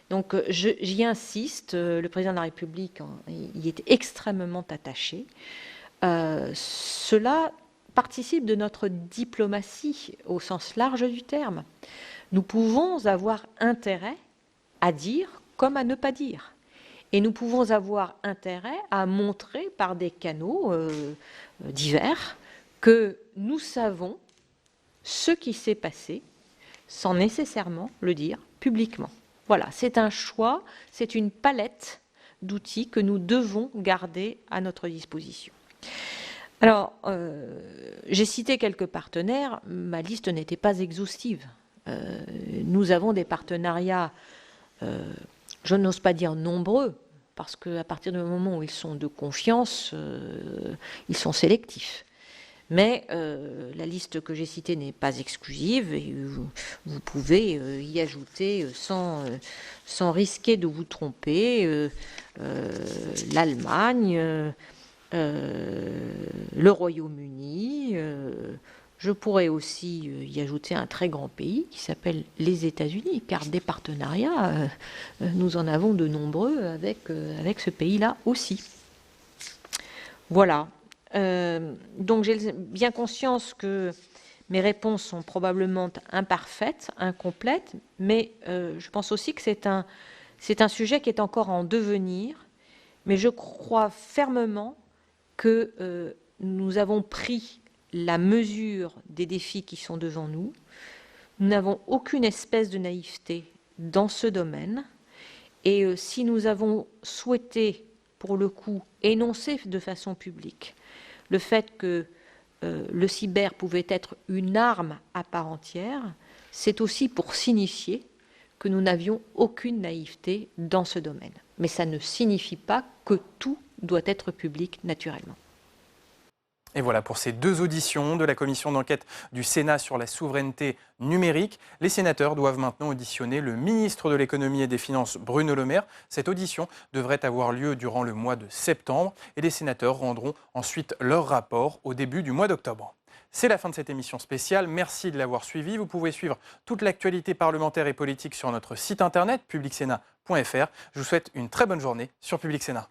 Donc j'y insiste, le président de la République y est extrêmement attaché. Cela participe de notre diplomatie au sens large du terme. Nous pouvons avoir intérêt à dire comme à ne pas dire. Et nous pouvons avoir intérêt à montrer par des canaux divers que nous savons ce qui s'est passé sans nécessairement le dire publiquement. Voilà, c'est un choix, c'est une palette d'outils que nous devons garder à notre disposition. Alors, j'ai cité quelques partenaires, ma liste n'était pas exhaustive. Nous avons des partenariats, je n'ose pas dire nombreux, parce qu'à partir du moment où ils sont de confiance, ils sont sélectifs. Mais la liste que j'ai citée n'est pas exclusive et vous pouvez y ajouter sans risquer de vous tromper l'Allemagne, le Royaume-Uni. Je pourrais aussi y ajouter un très grand pays qui s'appelle les États-Unis, car des partenariats, nous en avons de nombreux avec ce pays-là aussi. Voilà. Donc j'ai bien conscience que mes réponses sont probablement imparfaites, incomplètes, mais je pense aussi que c'est un sujet qui est encore en devenir, mais je crois fermement que nous avons pris la mesure des défis qui sont devant nous. Nous n'avons aucune espèce de naïveté dans ce domaine, et si nous avons souhaité, pour le coup, énoncer de façon publique le fait que le cyber pouvait être une arme à part entière, c'est aussi pour signifier que nous n'avions aucune naïveté dans ce domaine. Mais ça ne signifie pas que tout doit être public naturellement. Et voilà pour ces deux auditions de la commission d'enquête du Sénat sur la souveraineté numérique. Les sénateurs doivent maintenant auditionner le ministre de l'économie et des finances, Bruno Le Maire. Cette audition devrait avoir lieu durant le mois de septembre et les sénateurs rendront ensuite leur rapport au début du mois d'octobre. C'est la fin de cette émission spéciale. Merci de l'avoir suivie. Vous pouvez suivre toute l'actualité parlementaire et politique sur notre site internet publicsénat.fr. Je vous souhaite une très bonne journée sur Public Sénat.